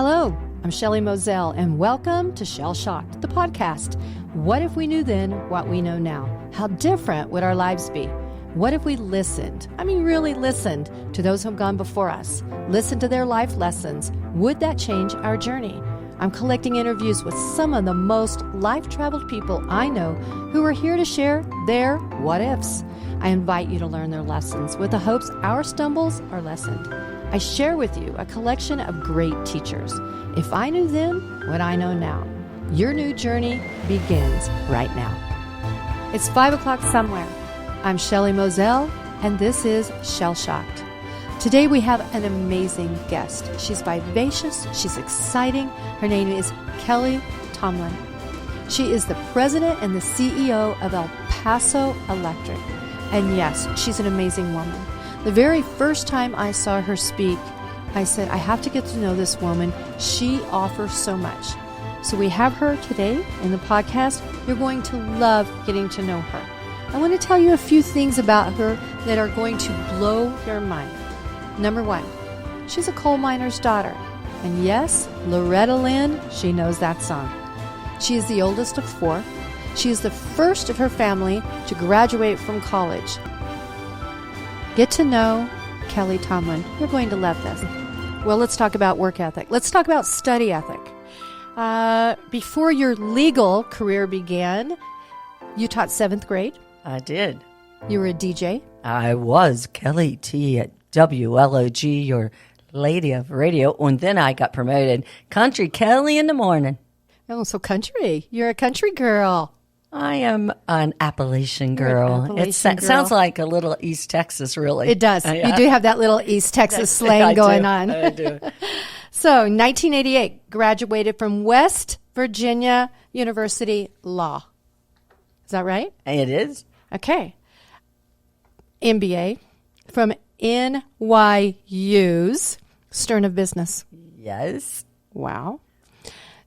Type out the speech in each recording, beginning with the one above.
Hello, I'm Shelley Moselle, and welcome to Shell Shocked, the podcast. What if we knew then what we know now? How different would our lives be? What if we listened, really listened, to those who have gone before us? Listened to their life lessons. Would that change our journey? I'm collecting interviews with some of the most life-traveled people I know who are here to share their what-ifs. I invite you to learn their lessons with the hopes our stumbles are lessened. I share with you a collection of great teachers. If I knew then what I know now, your new journey begins right now. It's 5 o'clock somewhere. I'm Shelley Moselle, and this is Shell Shocked. Today we have an amazing guest. She's vivacious, she's exciting. Her name is Kelly Tomblin. She is the president and the CEO of El Paso Electric. And yes, she's an amazing woman. The very first time I saw her speak, I said, I have to get to know this woman. She offers so much. So we have her today in the podcast. You're going to love getting to know her. I want to tell you a few things about her that are going to blow your mind. Number one, she's a coal miner's daughter. And yes, Loretta Lynn, she knows that song. She is the oldest of four. She is the first of her family to graduate from college. Get to know Kelly Tomblin. You're going to love this. Well, let's talk about work ethic. Let's talk about study ethic. Before your legal career began, you taught 7th grade. I did. You were a DJ. I was Kelly T at WLOG, your lady of radio, and then I got promoted. Country Kelly in the morning. Oh, so country. You're a country girl. I am an Appalachian girl. It sounds like a little East Texas, really. It does. Yeah. You do have that little East Texas slang going on. I do. So, 1988, graduated from West Virginia University Law. Is that right? It is. Okay. MBA from NYU's Stern of Business. Yes. Wow.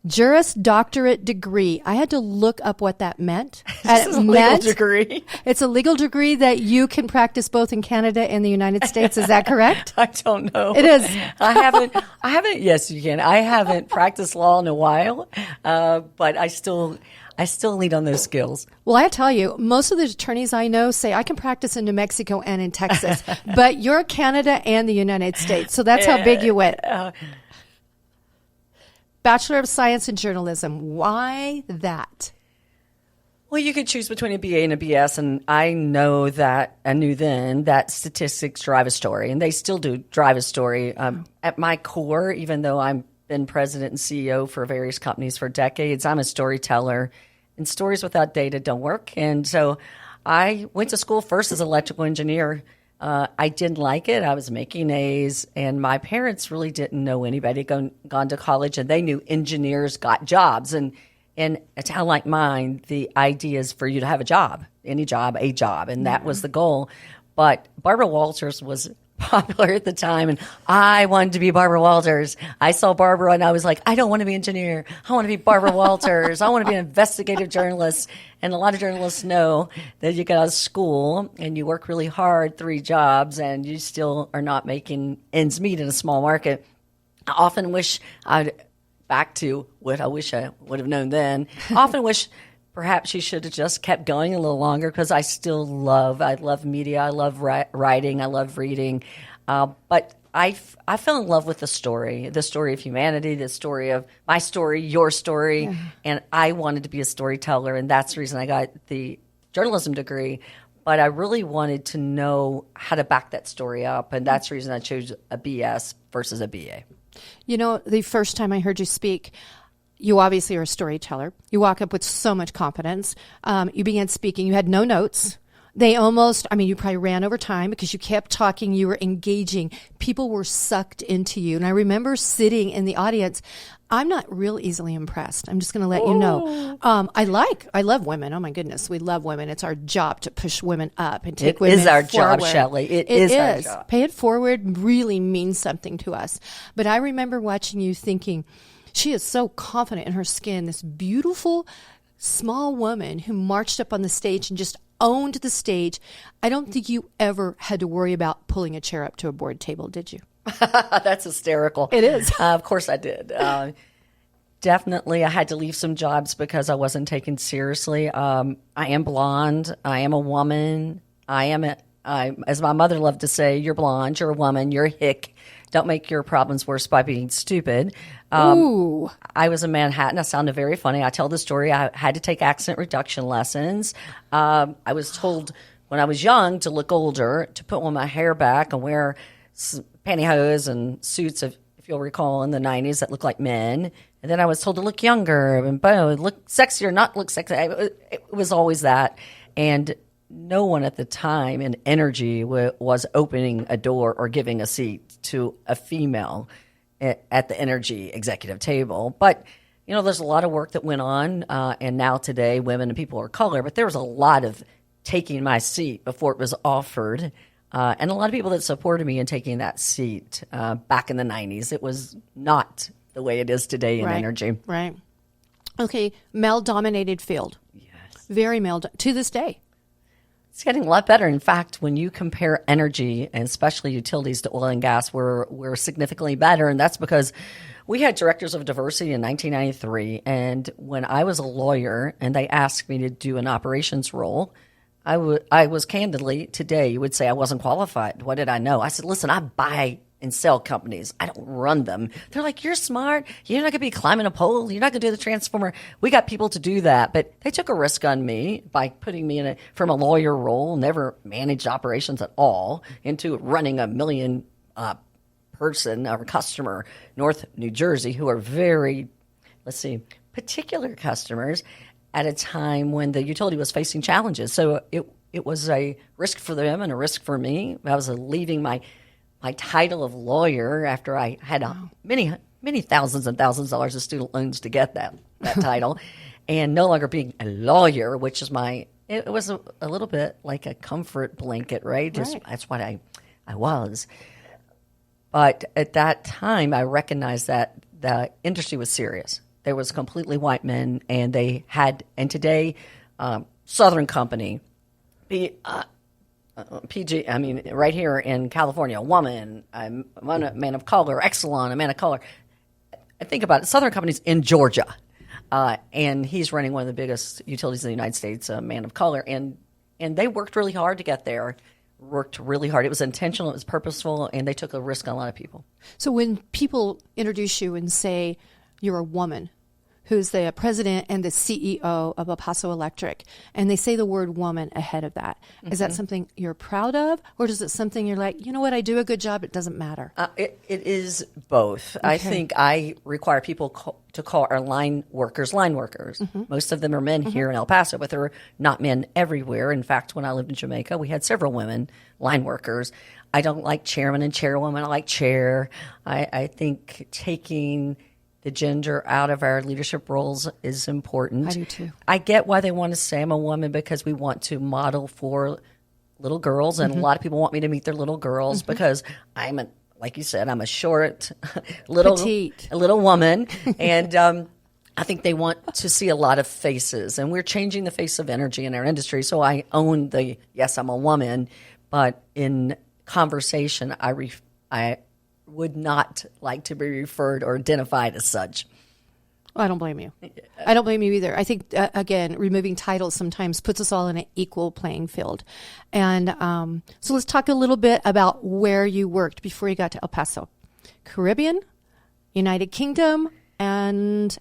Juris Doctorate degree. I had to look up what that meant. It's a legal degree. It's a legal degree that you can practice both in Canada and the United States. Is that correct? I don't know. It is. I haven't, yes, you can. I haven't practiced law in a while, but I still lead on those skills. Well, I tell you, most of the attorneys I know say I can practice in New Mexico and in Texas, but you're Canada and the United States, so that's how big you went. Bachelor of Science in Journalism. Why that? Well, you could choose between a BA and a BS, and I knew then that statistics drive a story, and they still do drive a story. At my core, even though I've been president and CEO for various companies for decades, I'm a storyteller, and stories without data don't work. And so I went to school first as an electrical engineer. I didn't like it. I was making A's, and my parents really didn't know anybody gone to college, and they knew engineers got jobs. And in a town like mine, the idea is for you to have a job, any job, a job, and that was the goal. But Barbara Walters was popular at the time, and I wanted to be Barbara Walters. I saw Barbara, and I was like, I don't want to be an engineer. I want to be Barbara Walters. I want to be an investigative journalist. And a lot of journalists know that you get out of school and you work really hard, 3 jobs, and you still are not making ends meet in a small market. I often wish back to what I wish I would have known then. I often wish perhaps she should have just kept going a little longer, because I love media, I love writing, I love reading. But I fell in love with the story of humanity, the story of my story, your story, and I wanted to be a storyteller, and that's the reason I got the journalism degree. But I really wanted to know how to back that story up, and that's the reason I chose a BS versus a BA. You know, the first time I heard you speak, you obviously are a storyteller. You walk up with so much confidence. You began speaking. You had no notes. They almost, you probably ran over time because you kept talking. You were engaging. People were sucked into you. And I remember sitting in the audience. I'm not real easily impressed. I'm just going to let you know. I love women. Oh my goodness. We love women. It's our job to push women up and take women forward. It is our job, Shelley. It is our job. Pay it forward really means something to us. But I remember watching you thinking, she is so confident in her skin, this beautiful, small woman who marched up on the stage and just owned the stage. I don't think you ever had to worry about pulling a chair up to a board table, did you? That's hysterical. It is. Of course I did. Definitely, I had to leave some jobs because I wasn't taken seriously. I am blonde. I am a woman. As my mother loved to say, you're blonde, you're a woman, you're a hick. Don't make your problems worse by being stupid. Ooh. I was in Manhattan. I sounded very funny. I tell the story. I had to take accent reduction lessons. I was told when I was young to look older, to put my hair back and wear pantyhose and suits, if you'll recall, in the 90s that looked like men. And then I was told to look younger and look sexier, not look sexy. It was always that. And no one at the time in energy was opening a door or giving a seat to a female at the energy executive table. But, there's a lot of work that went on. And now today, women and people of color, but there was a lot of taking my seat before it was offered. And a lot of people that supported me in taking that seat back in the 90s. It was not the way it is today in energy. Right. Okay, male-dominated field. Yes. Very to this day. It's getting a lot better. In fact, when you compare energy, and especially utilities, to oil and gas, we're significantly better. And that's because we had directors of diversity in 1993. And when I was a lawyer and they asked me to do an operations role, I was candidly, today, you would say I wasn't qualified. What did I know? I said, listen, I buy and sell companies. I don't run them. They're like, you're smart. You're not going to be climbing a pole. You're not going to do the transformer. We got people to do that. But they took a risk on me by putting me from a lawyer role, never managed operations at all, into running a million person or customer, North New Jersey, who are very, particular customers at a time when the utility was facing challenges. So it was a risk for them and a risk for me. I was leaving my title of lawyer after I had many thousands and thousands of dollars of student loans to get that title, and no longer being a lawyer, which is it was a little bit like a comfort blanket, right? That's what I was. But at that time, I recognized that the industry was serious. There was completely white men, and today, Southern Company, PG, right here in California, a woman, a man of color, Exelon, a man of color. Think about it, Southern Company's in Georgia, and he's running one of the biggest utilities in the United States, a man of color, and they worked really hard to get there, worked really hard. It was intentional, it was purposeful, and they took a risk on a lot of people. So when people introduce you and say you're a woman, who's the president and the CEO of El Paso Electric, and they say the word woman ahead of that. Is that something you're proud of, or is it something you're like, you know what, I do a good job, it doesn't matter? It is both. Okay. I think I require people to call our line workers. Most of them are men here in El Paso, but there are not men everywhere. In fact, when I lived in Jamaica, we had several women line workers. I don't like chairman and chairwoman. I like chair. I think taking the gender out of our leadership roles is important. I do too. I get why they want to say I'm a woman, because we want to model for little girls, and a lot of people want me to meet their little girls because like you said, I'm a short, petite, a little woman, and I think they want to see a lot of faces, and we're changing the face of energy in our industry. So I own yes, I'm a woman, but in conversation, I would not like to be referred or identified as such. I don't blame you. I don't blame you either. I think, again, removing titles sometimes puts us all in an equal playing field. And so let's talk a little bit about where you worked before you got to El Paso. Caribbean, United Kingdom, and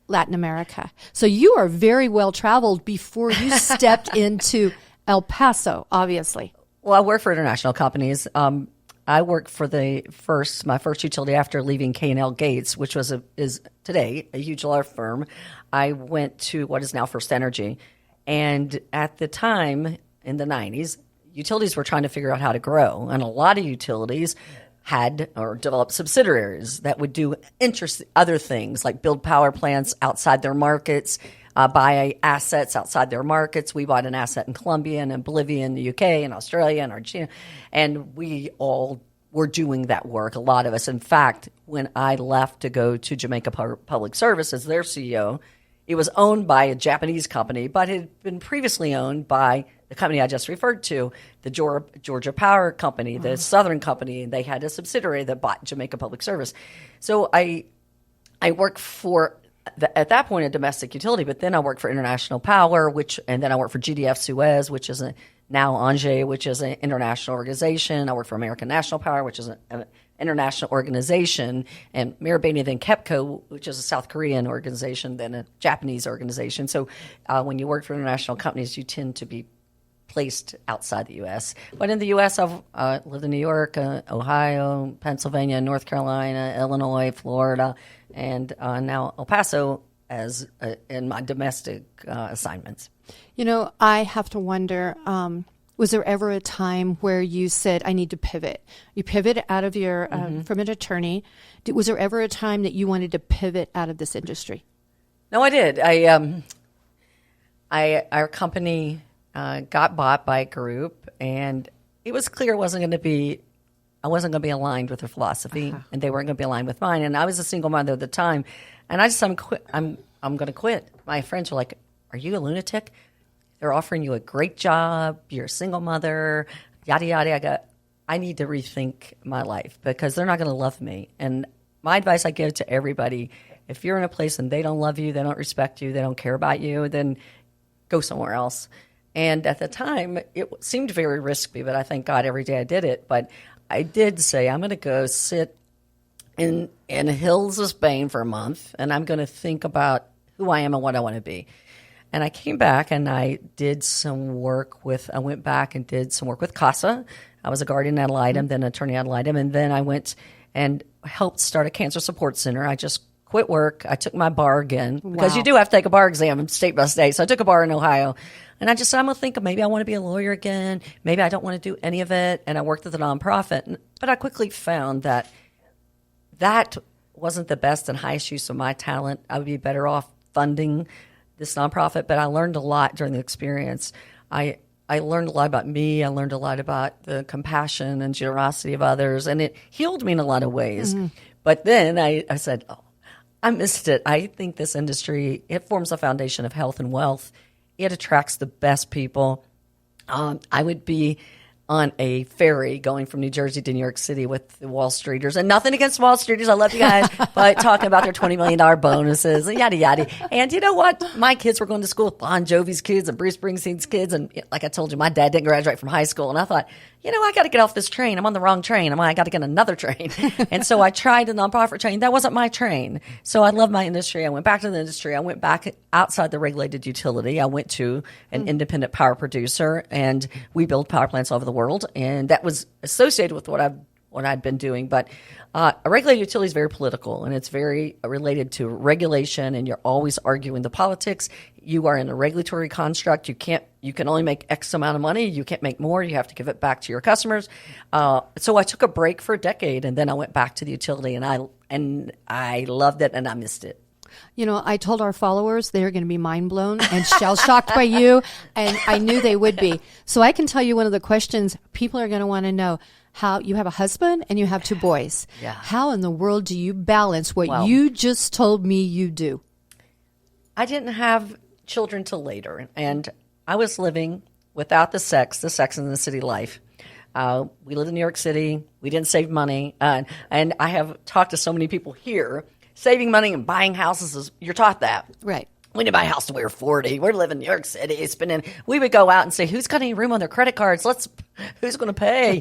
Latin America. So you are very well traveled before you stepped into El Paso, obviously. Well, I work for international companies. I worked for my first utility after leaving K&L Gates, which is today a huge law firm. I went to what is now First Energy. And at the time, in the 90s, utilities were trying to figure out how to grow. And a lot of utilities had or developed subsidiaries that would do other things, like build power plants outside their markets, buy assets outside their markets. We bought an asset in Colombia and in Bolivia and the UK and Australia and Argentina, and we all were doing that work, a lot of us. In fact, when I left to go to Jamaica Public Service as their CEO, it was owned by a Japanese company, but had been previously owned by the company I just referred to, the Georgia Power Company, the Southern Company, and they had a subsidiary that bought Jamaica Public Service. So I worked for, at that point, a domestic utility, but then I worked for International Power, and then I worked for GDF Suez, which is now Engie, which is an international organization. I worked for American National Power, which is an international organization, and Marubeni, then KEPCO, which is a South Korean organization, then a Japanese organization. So when you work for international companies, you tend to be placed outside the U.S. But in the U.S., I've lived in New York, Ohio, Pennsylvania, North Carolina, Illinois, Florida, and now El Paso in my domestic assignments. I have to wonder, was there ever a time where you said, I need to pivot? You pivoted out of your, from an attorney. Was there ever a time that you wanted to pivot out of this industry? No, I did. Our company got bought by a group, and it was clear I wasn't going to be aligned with their philosophy, and they weren't going to be aligned with mine. And I was a single mother at the time, and I just I'm going to quit. My friends were like, "Are you a lunatic? They're offering you a great job. You're a single mother, yada yada." I need to rethink my life because they're not going to love me. And my advice I give to everybody: if you're in a place and they don't love you, they don't respect you, they don't care about you, then go somewhere else. And at the time, it seemed very risky, but I thank God every day I did it. But I did say, I'm going to go sit in hills of Spain for a month, and I'm going to think about who I am and what I want to be. And I came back, and I did some work I went back and did some work with CASA. I was a guardian ad litem, then attorney ad litem, and then I went and helped start a cancer support center. I just quit work. I took my bar again because you do have to take a bar exam state by state. So I took a bar in Ohio. And I just said, I'm going to think maybe I want to be a lawyer again. Maybe I don't want to do any of it. And I worked at the nonprofit. But I quickly found that wasn't the best and highest use of my talent. I would be better off funding this nonprofit. But I learned a lot during the experience. I learned a lot about me. I learned a lot about the compassion and generosity of others. And it healed me in a lot of ways. But then I said, I missed it. I think this industry, it forms a foundation of health and wealth. It attracts the best people. I would be on a ferry going from New Jersey to New York City with the Wall Streeters. And nothing against Wall Streeters. I love you guys. But talking about their $20 million bonuses and yada, yada. And you know what? My kids were going to school with Bon Jovi's kids and Bruce Springsteen's kids. And like I told you, my dad didn't graduate from high school. And I thought, I got to get off this train. I'm on the wrong train. I got to get another train. And so I tried a nonprofit train. That wasn't my train. So I love my industry. I went back to the industry. I went back outside the regulated utility. I went to an independent power producer, and we build power plants all over the world. And that was associated with what I'd been doing. But a regulated utility is very political, and it's very related to regulation, and you're always arguing the politics. You are in a regulatory construct. You can only make X amount of money. You can't make more. You have to give it back to your customers. So I took a break for a decade, and then I went back to the utility, and I loved it, and I missed it. I told our followers they're going to be mind blown and shell shocked by you, and I knew they would be. So I can tell you one of the questions people are going to want to know: how you have a husband and you have 2 boys. Yeah. How in the world do you balance what you just told me you do? I didn't have children till later, and I was living without the Sex in the City life. We lived in New York City. We didn't save money, and I have talked to so many people here. Saving money and buying houses you're taught that. Right. We didn't buy a house till we were 40. We're living in New York City. We would go out and say, who's got any room on their credit cards? Who's going to pay?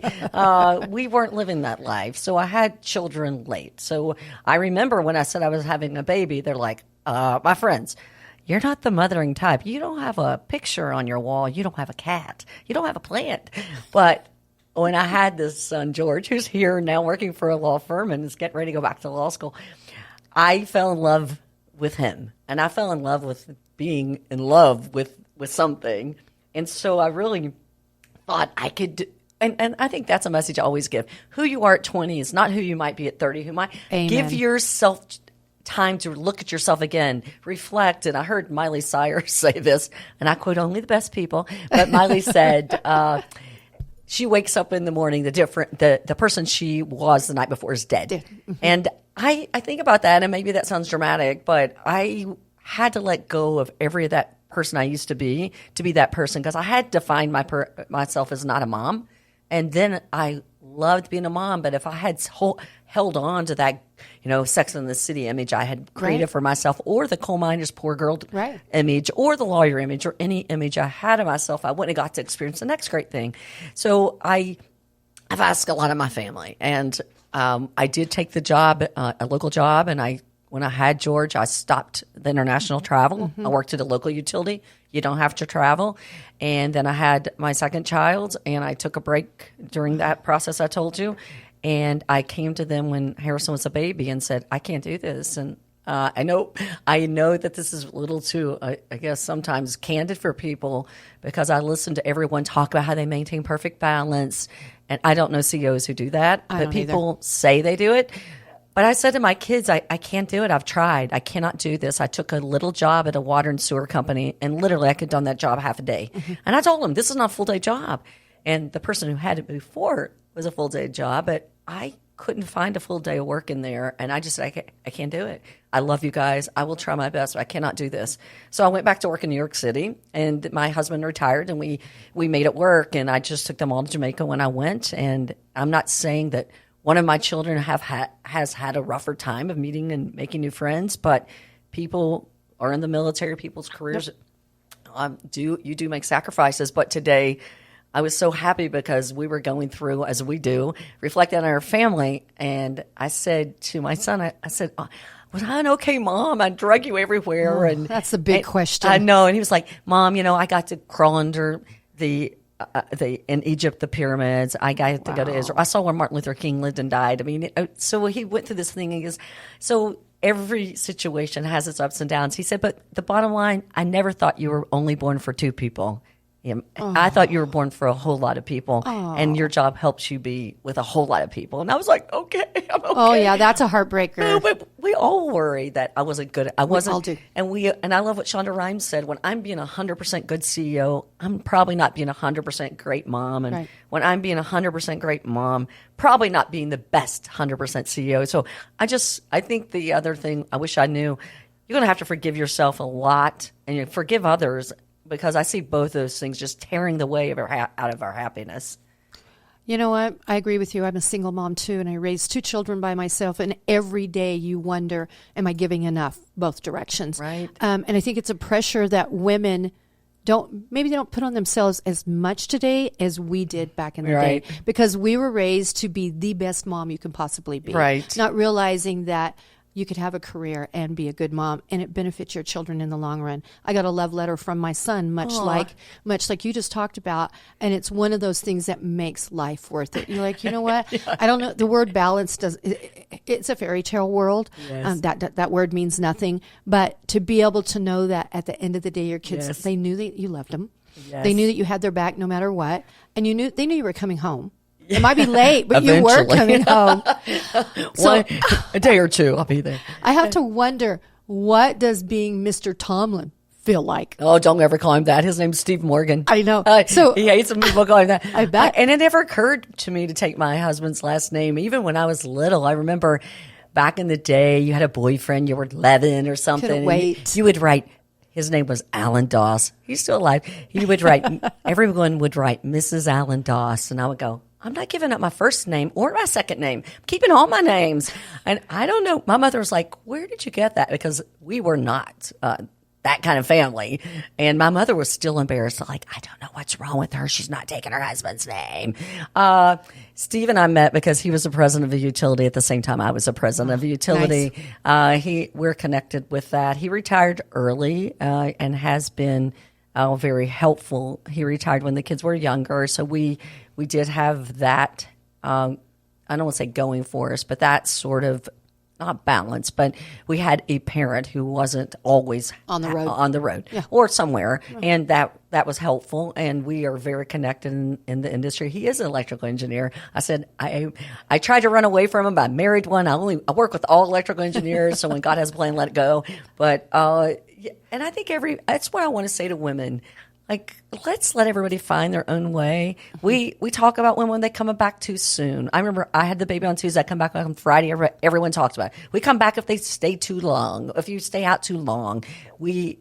We weren't living that life. So I had children late. So I remember when I said I was having a baby, they're like, my friends, you're not the mothering type. You don't have a picture on your wall. You don't have a cat. You don't have a plant. But when I had this son, George, who's here now working for a law firm and is getting ready to go back to law school, I fell in love with him, and I fell in love with being in love with something. And so I really thought I could and I think that's a message I always give. Who you are at 20 is not who you might be at 30. Amen. Give yourself time to look at yourself again, reflect. And I heard Miley Cyrus say this, and I quote only the best people, but Miley said, she wakes up in the morning, the person she was the night before is dead. Mm-hmm. And I think about that, and maybe that sounds dramatic, but I had to let go of every of that person I used to be that person, because I had defined myself as not a mom. And then I loved being a mom, but if I had held on to that, Sex and the City image I had created for myself, or the coal miner's poor girl image, or the lawyer image, or any image I had of myself, I wouldn't have got to experience the next great thing. So I've asked a lot of my family, and I did take the job, a local job, and when I had George, I stopped the international travel. I worked at a local utility. You don't have to travel. And then I had my second child, and I took a break during that process I told you. And I came to them when Harrison was a baby and said, I can't do this. And I know that this is a little too, I guess, sometimes candid for people, because I listen to everyone talk about how they maintain perfect balance. And I don't know CEOs who do that, but people say they do it. But I said to my kids, I can't do it. I've tried. I cannot do this. I took a little job at a water and sewer company, and literally I could have done that job half a day. And I told them, this is not a full-day job. And the person who had it before was a full-day job, but I couldn't find a full day of work in there. And I just said, I can't do it. I love you guys. I will try my best, but I cannot do this. So I went back to work in New York City, and my husband retired, and we made it work. And I just took them all to Jamaica when I went. And I'm not saying that one of my children has had a rougher time of meeting and making new friends, but people are in the military, people's careers you do make sacrifices. But today, I was so happy because we were going through, as we do, reflecting on our family. And I said to my son, I said, was I an okay mom? I drug you everywhere. And that's the big question. I know. And he was like, Mom, I got to crawl under in Egypt, the pyramids. I got to go to Israel. I saw where Martin Luther King lived and died. I mean, so he went through this thing. And he goes, so every situation has its ups and downs. He said, but the bottom line, I never thought you were only born for two people. I thought you were born for a whole lot of people, and your job helps you be with a whole lot of people. And I was like, okay, I'm okay. Oh, yeah, that's a heartbreaker. No, but we all worry that I wasn't good. I wasn't. We all do. And I love what Shonda Rhimes said. When I'm being 100% good CEO, I'm probably not being 100% great mom. And when I'm being 100% great mom, probably not being the best 100% CEO. So I think the other thing I wish I knew, you're going to have to forgive yourself a lot, and you forgive others, because I see both those things just tearing the way out of our happiness. You know what? I agree with you. I'm a single mom too, and I raised two children by myself. And every day you wonder, am I giving enough? Both directions. Right. And I think it's a pressure that women maybe they don't put on themselves as much today as we did back in the day, because we were raised to be the best mom you can possibly be. Right. Not realizing that you could have a career and be a good mom, and it benefits your children in the long run. I got a love letter from my son, much like you just talked about, and it's one of those things that makes life worth it. You're like, you know what? I don't know. The word balance it's a fairy tale world. Yes. That word means nothing, but to be able to know that at the end of the day, your kids, they knew that you loved them. Yes. They knew that you had their back no matter what, and they knew you were coming home. It might be late, but you were coming home. So a day or two, I'll be there. I have to wonder, what does being Mr. Tomblin feel like? Oh, don't ever call him that. His name's Steve Morgan. I know. So he hates when people call him that. I bet. And it never occurred to me to take my husband's last name. Even when I was little, I remember back in the day, you had a boyfriend, you were 11 or something. Couldn't wait. You would write. His name was Alan Doss. He's still alive. He would write. Everyone would write Mrs. Alan Doss, and I would go, I'm not giving up my first name or my second name. I'm keeping all my names. And I don't know. My mother was like, where did you get that? Because we were not that kind of family. And my mother was still embarrassed. Like, I don't know what's wrong with her. She's not taking her husband's name. Steve and I met because he was the president of a utility at the same time I was the president of a utility. Nice. We're connected with that. He retired early and has been very helpful. He retired when the kids were younger. So we did have that, I don't want to say going for us, but that sort of, not balance, but we had a parent who wasn't always on the road or somewhere. Yeah. And that was helpful. And we are very connected in the industry. He is an electrical engineer. I said, I tried to run away from him, but I married one. I work with all electrical engineers. So when God has a plan, let it go. But, and I think that's what I want to say to women. Like, let's let everybody find their own way. We talk about when they come back too soon. I remember I had the baby on Tuesday. I come back on Friday. Everyone talks about it. We come back if they stay too long. If you stay out too long, we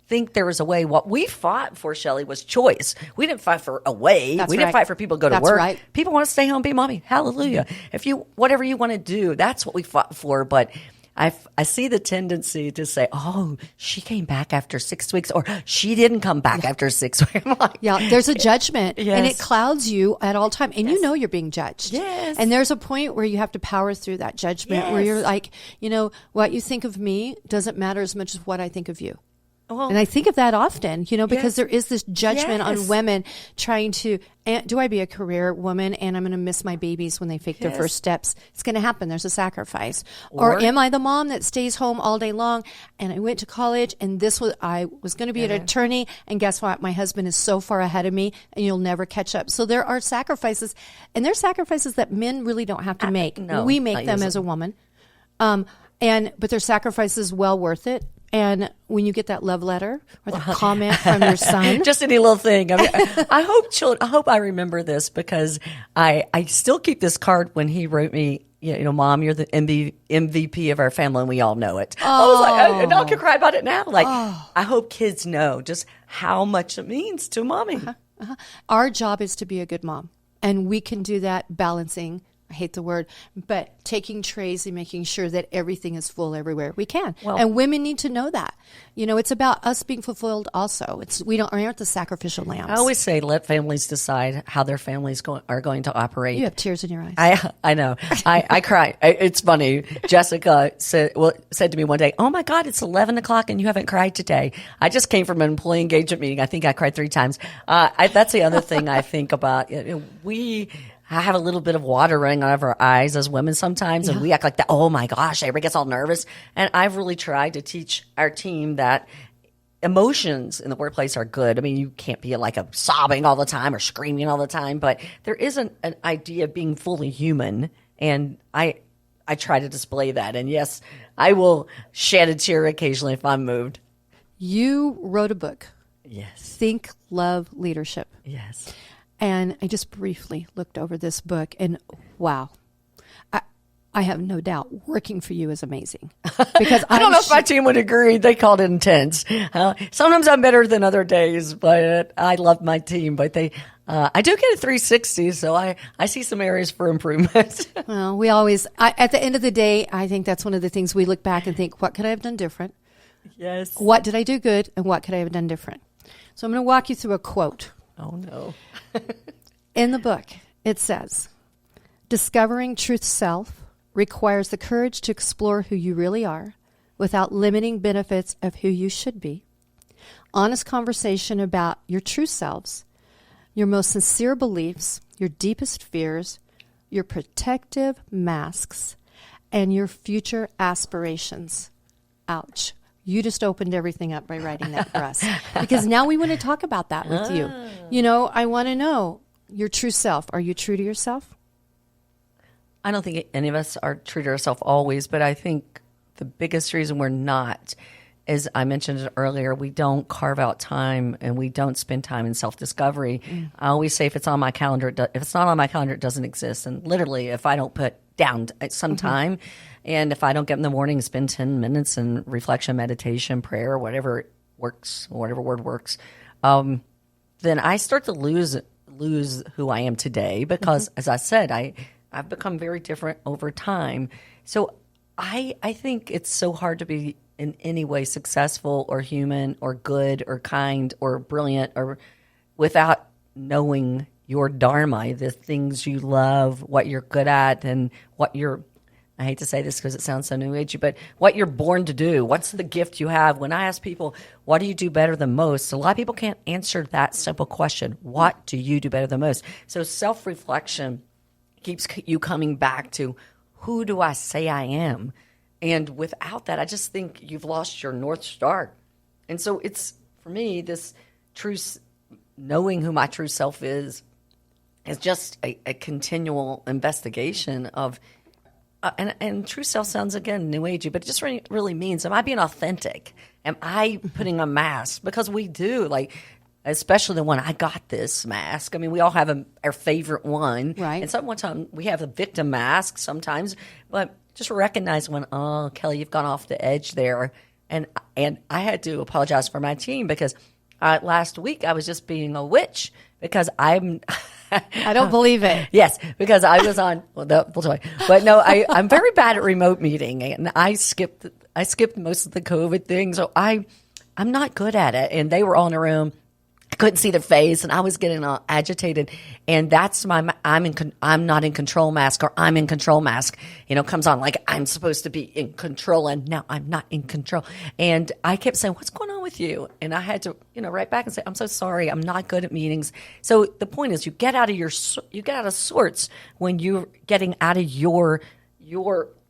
think there was a way. What we fought for, Shelley, was choice. We didn't fight for a way. That's we didn't right. fight for people to go to That's work. right. People want to stay home, be mommy. Hallelujah. If you, whatever you want to do, that's what we fought for. But I see the tendency to say, oh, she came back after 6 weeks, or she didn't come back after 6 weeks. I'm like, Yeah, there's a judgment, and it Yes. clouds you at all time, and you know you're being judged. Yes. And there's a point where you have to power through that judgment, where you're Yes. like, what you think of me doesn't matter as much as what I think of you. well, And I think of that often, because Yes. there is this judgment on Yes. women trying to, do I be a career woman and I'm going to miss my babies when they take their Yes. first steps? It's going to happen. There's a sacrifice. Or am I the mom that stays home all day long and I went to college and I was going to be an attorney, and guess what? My husband is so far ahead of me and you'll never catch up. So there are sacrifices, and there's sacrifices that men really don't have to make. no, We make not them usually. as a woman. But their sacrifices well worth it. And when you get that love letter or that comment from your son, just any little thing. I mean, I hope I remember this, because I still keep this card when he wrote me, Mom, you're the MVP of our family, and we all know it. I was like, and I can cry about it now. Like, I hope kids know just how much it means to mommy. our job is to be a good mom. And we can do that balancing. I hate the word, but taking trays and making sure that everything is full everywhere we can. And women need to know that. It's about us being fulfilled also. We aren't the sacrificial lambs. I always say, let families decide how their families are going to operate. You have tears in your eyes. I know. I cry. It's funny. Jessica said to me one day, "Oh my God, it's 11 o'clock and you haven't cried today." I just came from an employee engagement meeting. I think I cried 3 times. That's the other thing I think about. I have a little bit of water running out of our eyes as women sometimes, and we act like that. Oh my gosh, everybody gets all nervous. And I've really tried to teach our team that emotions in the workplace are good. I mean, you can't be like a sobbing all the time or screaming all the time, but there is an idea of being fully human. And I try to display that. And yes, I will shed a tear occasionally if I'm moved. You wrote a book, Yes. Think, Love, Leadership. Yes. And I just briefly looked over this book, and wow, I have no doubt working for you is amazing. Because I don't know if my team would agree. They called it intense. Sometimes I'm better than other days, but I love my team. But I do get a 360, so I see some areas for improvement. Well, we always, at the end of the day, I think that's one of the things we look back and think, what could I have done different? Yes. What did I do good, and what could I have done different? So I'm going to walk you through a quote. Oh, no. In the book, it says, discovering truth self requires the courage to explore who you really are without limiting benefits of who you should be. Honest conversation about your true selves, your most sincere beliefs, your deepest fears, your protective masks, and your future aspirations. Ouch. You just opened everything up by writing that for us. Because now we want to talk about that with you. I want to know your true self. Are you true to yourself? I don't think any of us are true to ourselves always, but I think the biggest reason we're not is, I mentioned it earlier, we don't carve out time and we don't spend time in self-discovery. I always say, if it's on my calendar, if it's not on my calendar, it doesn't exist. And literally, if I don't put down some time, and if I don't get in the morning and spend 10 minutes in reflection, meditation, prayer, whatever works, whatever word works, then I start to lose who I am today, because, as I said, I've become very different over time. So I think it's so hard to be in any way successful or human or good or kind or brilliant or without knowing your dharma, the things you love, what you're good at, and what you're, I hate to say this because it sounds so new agey, but what you're born to do. What's the gift you have? When I ask people, what do you do better than most? A lot of people can't answer that simple question. What do you do better than most? So self-reflection keeps you coming back to, who do I say I am? And without that, I just think you've lost your North Star. And so it's, for me, this knowing who my true self is just a continual investigation of, and true self sounds, again, new agey, but it just really means, am I being authentic? Am I putting a mask? Because we do, especially the one, I got this mask. I mean, we all have our favorite one. Right. And sometimes we have a victim mask sometimes, but just recognize when, oh, Kelly, you've gone off the edge there. And I had to apologize for my team because last week I was just being a witch because I'm. I don't believe it. Yes, because I was on. Well, we'll tell you. But no, I'm very bad at remote meeting, and I skipped most of the COVID thing, so I'm not good at it. And they were all in a room. I couldn't see their face, and I was getting all agitated. And that's I'm not in control mask, or I'm in control mask. Comes on like I'm supposed to be in control, and now I'm not in control. And I kept saying, "What's going on with you?" And I had to, write back and say, "I'm so sorry. I'm not good at meetings." So the point is, you get out of sorts when you're getting out of your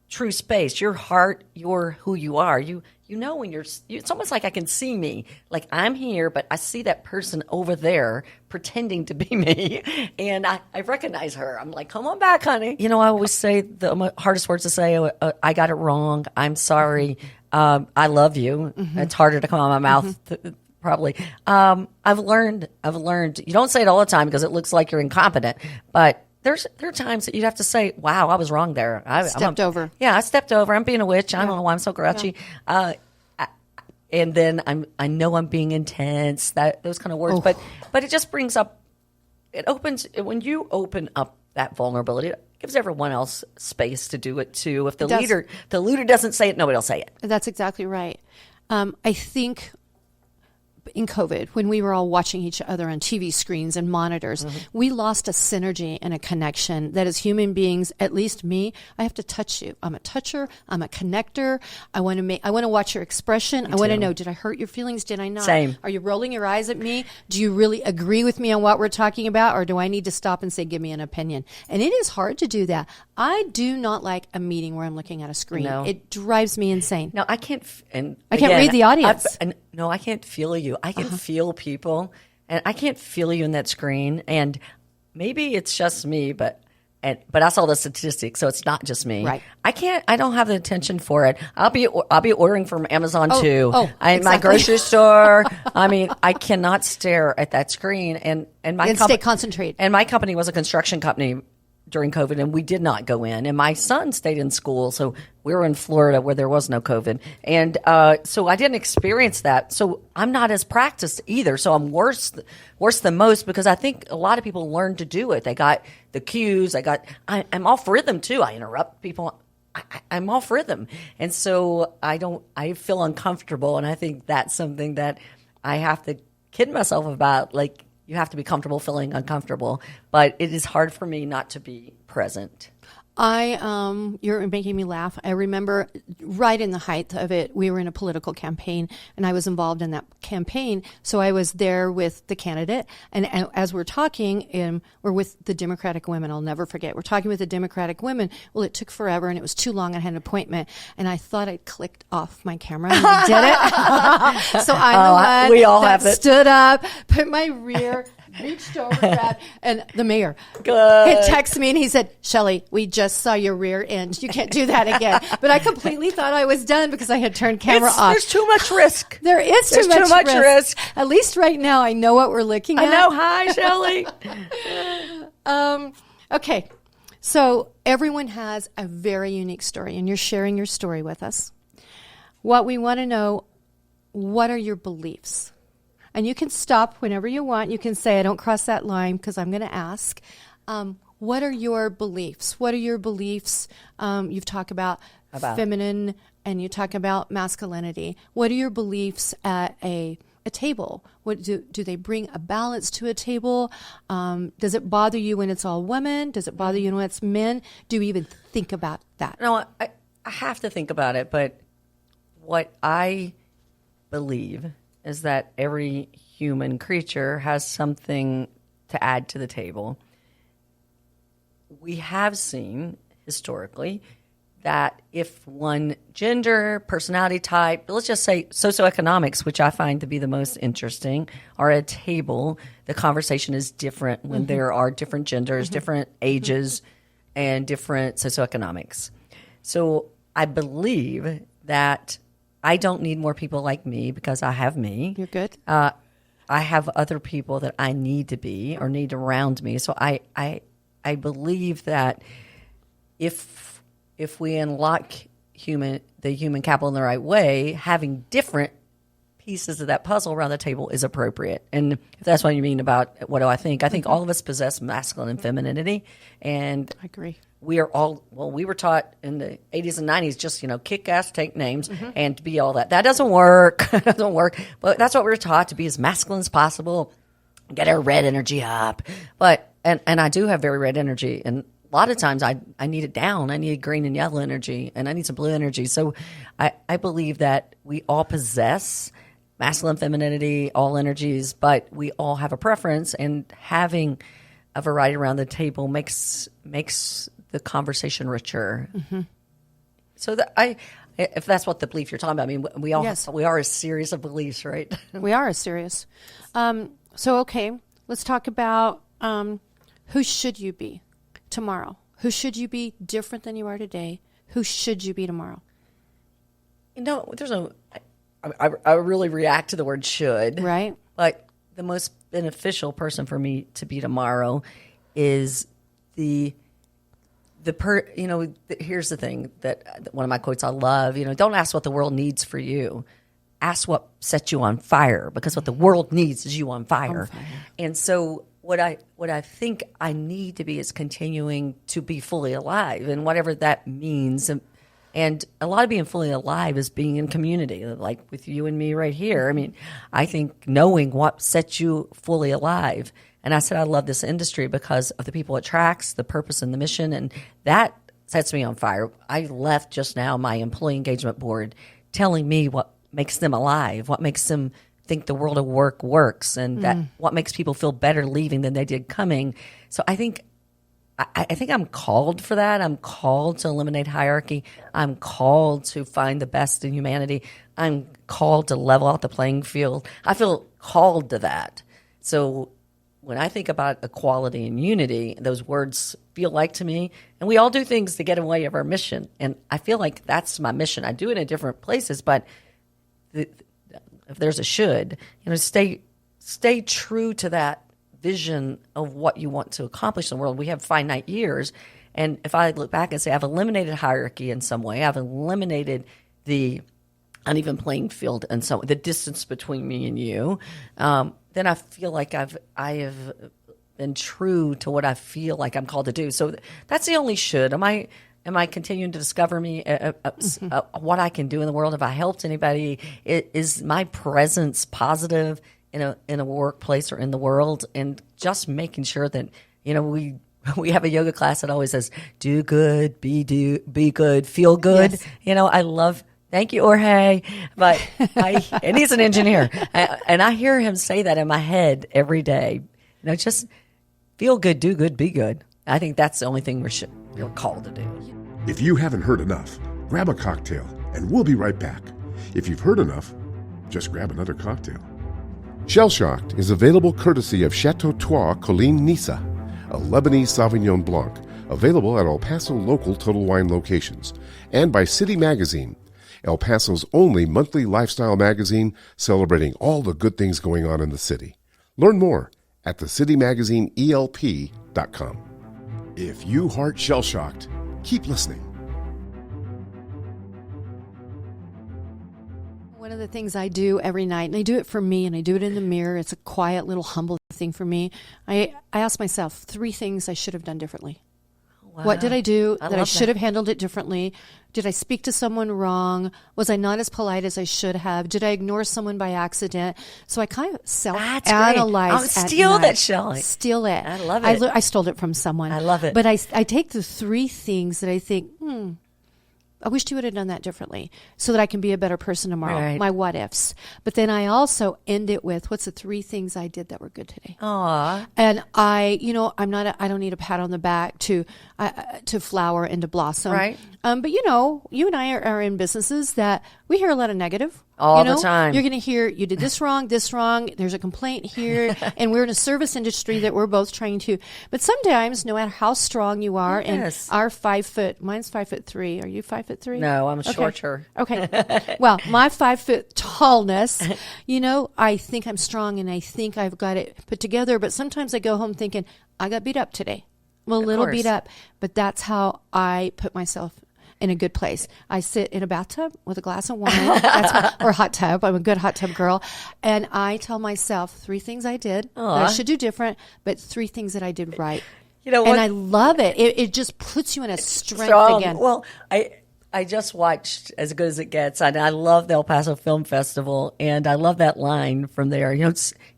true space, your heart, your who you are. When it's almost like I can see me, like I'm here, but I see that person over there pretending to be me, and I recognize her. I'm like, come on back, honey. I always say the hardest words to say, I got it wrong. I'm sorry. I love you. Mm-hmm. It's harder to come out of my mouth, probably. I've learned, you don't say it all the time because it looks like you're incompetent, but there are times that you'd have to say, wow, I was wrong there. I stepped over. Yeah, I stepped over. I'm being a witch. I don't know why I'm so grouchy. Yeah. And then I know I'm being intense, those kind of words. Oh. But it just brings up, when you open up that vulnerability, it gives everyone else space to do it too. If the leader doesn't say it, nobody will say it. That's exactly right. I think in COVID, when we were all watching each other on TV screens and monitors, we lost a synergy and a connection that as human beings, at least me, I have to touch you. I'm a toucher. I'm a connector. I want to watch your expression. I want to know, did I hurt your feelings? Did I not? Same. Are you rolling your eyes at me? Do you really agree with me on what we're talking about? Or do I need to stop and say, give me an opinion? And it is hard to do that. I do not like a meeting where I'm looking at a screen. No. It drives me insane. No, I can't. I can't read the audience. No, I can't feel you. I can feel people, and I can't feel you in that screen. And maybe it's just me, but I saw the statistics, so it's not just me. Right. I don't have the attention for it. I'll be ordering from Amazon too. Exactly. My grocery store. I cannot stare at that screen, and stay concentrated. And my company was a construction company during COVID, and we did not go in. And my son stayed in school, so we were in Florida where there was no COVID. And so I didn't experience that. So I'm not as practiced either. So I'm worse than most because I think a lot of people learned to do it. They got the cues. I'm off rhythm too. I interrupt people. I'm off rhythm. And so I feel uncomfortable. And I think that's something that I have to kid myself about, like, you have to be comfortable feeling uncomfortable, but it is hard for me not to be present. You're making me laugh. I remember right in the height of it, we were in a political campaign and I was involved in that campaign. So I was there with the candidate and as we're talking, we're with the Democratic women. I'll never forget. We're talking with the Democratic women. Well, it took forever and it was too long. I had an appointment and I thought I'd clicked off my camera and I did it. So I'm the one we all have it. Stood up, put my rear, reached over, grabbed, and the mayor Good. He texted me and he said, Shelley, we just saw your rear end. You can't do that again. But I completely thought I was done because I had turned camera off. There's too much risk. There's too much risk. At least right now I know what we're looking at. I know. Hi, Shelley. Okay. So everyone has a very unique story and you're sharing your story with us. What we want to know, what are your beliefs? And you can stop whenever you want. You can say, I don't cross that line because I'm going to ask. What are your beliefs? What are your beliefs? You've talked about feminine and you talk about masculinity. What are your beliefs at a table? What do they bring a balance to a table? Does it bother you when it's all women? Does it bother you when it's men? Do you even think about that? No, I have to think about it. But what I believe is that every human creature has something to add to the table. We have seen historically that if one gender, personality type, let's just say socioeconomics, which I find to be the most interesting, are at a table, the conversation is different when there are different genders, different ages, and different socioeconomics. So I believe that I don't need more people like me because I have me. You're good. I have other people that I need to be or need around me. So I believe that if we unlock the human capital in the right way, having different pieces of that puzzle around the table is appropriate. And if that's what you mean about what do I think all of us possess masculine and femininity. And I agree. We are all, we were taught in the 80s and 90s just, kick ass, take names, and to be all that. That doesn't work. That doesn't work. But that's what we were taught, to be as masculine as possible, get our red energy up. But, and I do have very red energy. And a lot of times I need it down. I need green and yellow energy, and I need some blue energy. So I believe that we all possess masculine, femininity, all energies, but we all have a preference, and having a variety around the table makes the conversation richer. So if that's what the belief you're talking about, I mean, we all we are a series of beliefs, right? We are a series. So okay, let's talk about who should you be tomorrow? Who should you be different than you are today? Who should you be tomorrow? There's no. I really react to the word "should," right? But the most beneficial person for me to be tomorrow is here's the thing that one of my quotes I love, don't ask what the world needs for you. Ask what sets you on fire, because what the world needs is you on fire. And so what I think I need to be is continuing to be fully alive, and whatever that means. And a lot of being fully alive is being in community, like with you and me right here. I mean, I think knowing what sets you fully alive. And I said I love this industry because of the people it attracts, the purpose and the mission, and that sets me on fire. I left just now my employee engagement board telling me what makes them alive, what makes them think the world of work works, and that what makes people feel better leaving than they did coming. So I think I'm called for that. I'm called to eliminate hierarchy. I'm called to find the best in humanity. I'm called to level out the playing field. I feel called to that. So when I think about equality and unity, those words feel like to me, and we all do things to get in the way of our mission. And I feel like that's my mission. I do it in different places, but if there's a should, stay true to that vision of what you want to accomplish in the world. We have finite years, and if I look back and say I've eliminated hierarchy in some way, I've eliminated the uneven playing field and so the distance between me and you, then I feel like I have been true to what I feel like I'm called to do. So that's the only should. Am I continuing to discover me, what I can do in the world? Have I helped anybody? Is my presence positive in a workplace or in the world? And just making sure that, we have a yoga class that always says, do good, be good, feel good. Yes. I love, thank you, Jorge. But and he's an engineer. And I hear him say that in my head every day. Just feel good, do good, be good. I think that's the only thing we're called to do. If you haven't heard enough, grab a cocktail and we'll be right back. If you've heard enough, just grab another cocktail. Shell Shocked is available courtesy of Chateau Trois Colline Nissa, a Lebanese Sauvignon Blanc, available at El Paso local Total Wine locations, and by City Magazine, El Paso's only monthly lifestyle magazine celebrating all the good things going on in the city. Learn more at thecitymagazineelp.com. If you heart Shell Shocked, keep listening. One of the things I do every night, and I do it for me, and I do it in the mirror. It's a quiet little humble thing for me. I ask myself 3 things I should have done differently. Wow. What did I do that I should have handled it differently? Did I speak to someone wrong? Was I not as polite as I should have? Did I ignore someone by accident? So I kind of self-analyze. Steal that, Shelley. Steal it. I love it. I stole it from someone. I love it. But I take the 3 things that I think, I wish you would have done that differently so that I can be a better person tomorrow. Right. My what ifs. But then I also end it with, what's the 3 things I did that were good today? Aww. And I don't need a pat on the back to flower and to blossom. Right. But you and I are in businesses that we hear a lot of negative. All the time. You're going to hear, you did this wrong, there's a complaint here. And we're in a service industry that we're both trying to. But sometimes, no matter how strong you are, yes. and our 5 foot, mine's 5'3". Are you 5'3"? No, I'm shorter. Okay. Well, my 5 foot tallness, I think I'm strong and I think I've got it put together. But sometimes I go home thinking, I got beat up today. I'm a little beat up. But that's how I put myself in a good place. I sit in a bathtub with a glass of wine, or a hot tub. I'm a good hot tub girl. And I tell myself 3 things I did that I should do different, but 3 things that I did right. You know what? And I love it. It just puts you in a strength again. Well, I just watched As Good as It Gets, and I love the El Paso Film Festival, and I love that line from there. You know,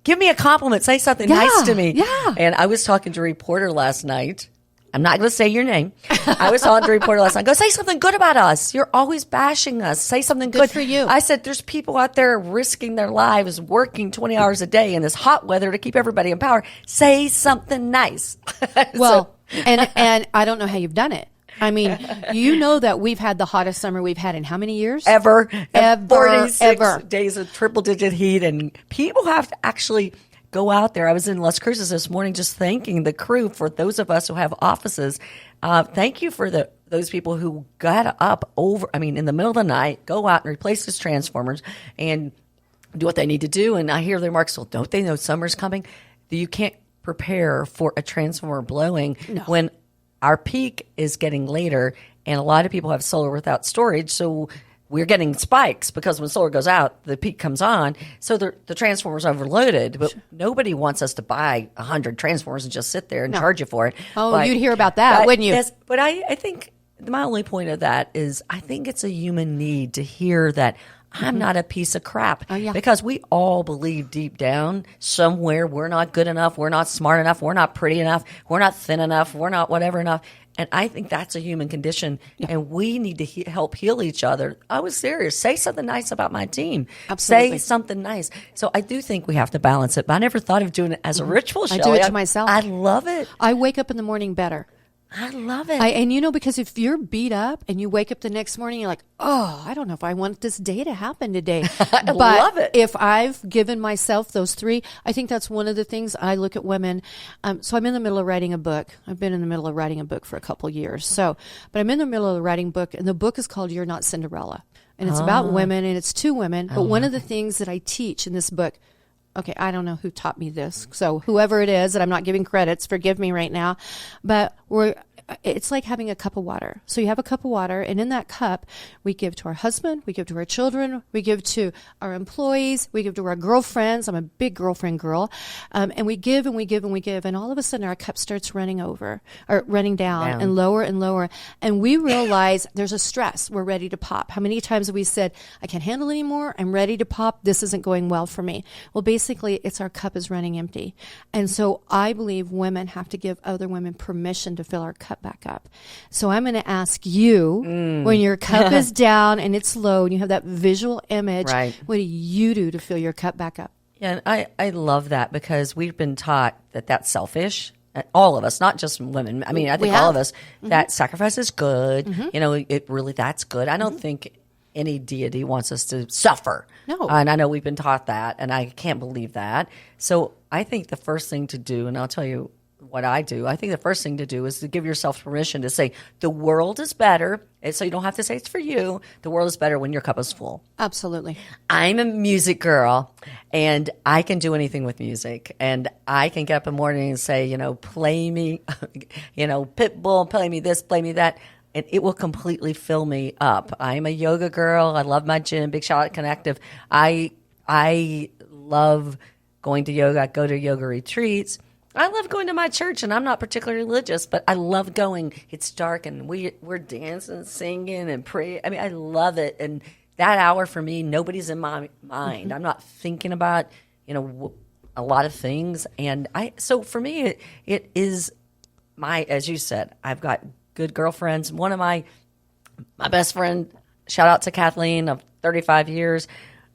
give me a compliment, say something nice to me. Yeah. And I was talking to a reporter last night. I'm not going to say your name. I was talking to a reporter last night. Go, say something good about us. You're always bashing us. Say something good for you. I said, there's people out there risking their lives, working 20 hours a day in this hot weather to keep everybody in power. Say something nice. Well, and I don't know how you've done it. I mean, you know that we've had the hottest summer we've had in how many years? Ever. 46 ever. days of triple-digit heat, and people have to actually go out there. I was in Las Cruces this morning just thanking the crew for those of us who have offices. Thank you for those people who got up in the middle of the night, go out and replace those transformers and do what they need to do. And I hear the remarks, well, don't they know summer's coming? You can't prepare for a transformer blowing when our peak is getting later, and a lot of people have solar without storage, so we're getting spikes because when solar goes out, the peak comes on. So the transformer's overloaded, but nobody wants us to buy 100 transformers and just sit there and charge you for it. Oh, but you'd hear about that, wouldn't you? Yes, but I think my only point of that is I think it's a human need to hear that I'm not a piece of crap. Oh, yeah. Because we all believe deep down somewhere we're not good enough, we're not smart enough, we're not pretty enough, we're not thin enough, we're not whatever enough. And I think that's a human condition, and we need to help heal each other. I was serious. Say something nice about my team. Absolutely. Say something nice. So I do think we have to balance it, but I never thought of doing it as a ritual, Shelley. I do it to myself. I love it. I wake up in the morning better. I love it. And because if you're beat up and you wake up the next morning, you're like, oh, I don't know if I want this day to happen today. I love it. If I've given myself those 3, I think that's one of the things I look at women. So I'm in the middle of writing a book. I've been in the middle of writing a book for a couple of years. But I'm in the middle of writing a book, and the book is called You're Not Cinderella. And it's about women, and it's 2 women. But one of the things that I teach in this book, okay, I don't know who taught me this. So whoever it is, and I'm not giving credits, forgive me right now. But it's like having a cup of water. So you have a cup of water, and in that cup, we give to our husband, we give to our children, we give to our employees, we give to our girlfriends. I'm a big girlfriend girl. And we give and we give and we give. And all of a sudden, our cup starts running over, or running down and lower and lower. And we realize there's a stress. We're ready to pop. How many times have we said, I can't handle anymore. I'm ready to pop. This isn't going well for me. Well, basically, it's our cup is running empty. And so I believe women have to give other women permission to fill our cup back up. So I'm going to ask you, when your cup is down and it's low and you have that visual image, what do you do to fill your cup back up? Yeah, and I love that because we've been taught that that's selfish. All of us, not just women. I mean, I think all of us, that sacrifice is good. You know, that's good. I don't think any deity wants us to suffer. No. And I know we've been taught that, and I can't believe that. So I think the first thing to do, and I'll tell you what I do, I think the first thing to do is to give yourself permission to say, the world is better. And so you don't have to say it's for you. The world is better when your cup is full. Absolutely. I'm a music girl, and I can do anything with music. And I can get up in the morning and say, play me, Pitbull, play me this, play me that. And it will completely fill me up. I'm a yoga girl. I love my gym. Big shout out Connective. I love going to yoga. I go to yoga retreats. I love going to my church, and I'm not particularly religious, but I love going. It's dark, and we're dancing, singing, and praying. I mean, I love it. And that hour for me, nobody's in my mind. I'm not thinking about, a lot of things. And so for me, it is as you said, I've got good girlfriends. One of my best friend, shout out to Kathleen of 35 years.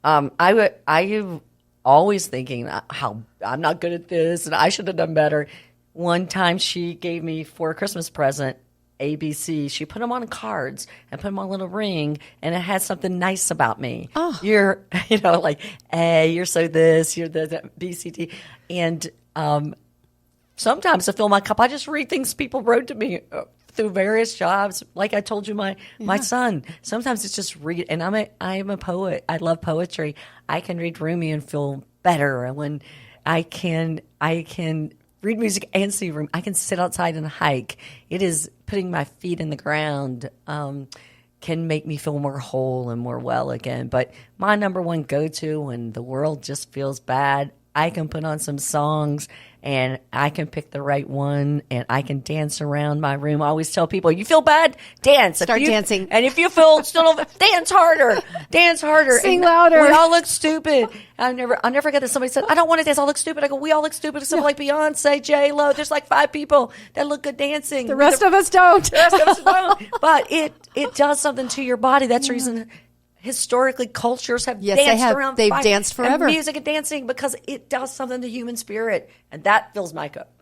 I always thinking how I'm not good at this and I should have done better. One time she gave me for a Christmas present ABC. She put them on cards and put them on a little ring, and it had something nice about me. Oh. You're, like A, you're so this, you're the B, C, D. And sometimes to fill my cup, I just read things people wrote to me through various jobs. Like I told you, my son. Sometimes it's just read, and I'm a poet. I love poetry. I can read Rumi and feel better. And when I can read music and see room. I can sit outside and hike. It is putting my feet in the ground. can make me feel more whole and more well again. But my number one go-to when the world just feels bad, I can put on some songs and I can pick the right one and I can dance around my room. I always tell people, you feel bad? Dance. Start dancing. And if you feel still, dance harder. Dance harder. Sing And louder. We all look stupid. I'll never forget that somebody said, I don't want to dance. I look stupid. I go, we all look stupid except like Beyonce, J-Lo. There's like 5 people that look good dancing. The rest of us don't. The rest of us don't. But it does something to your body. That's the reason historically cultures have danced around. They've danced forever. And music and dancing, because it does something to human spirit. And that fills my cup.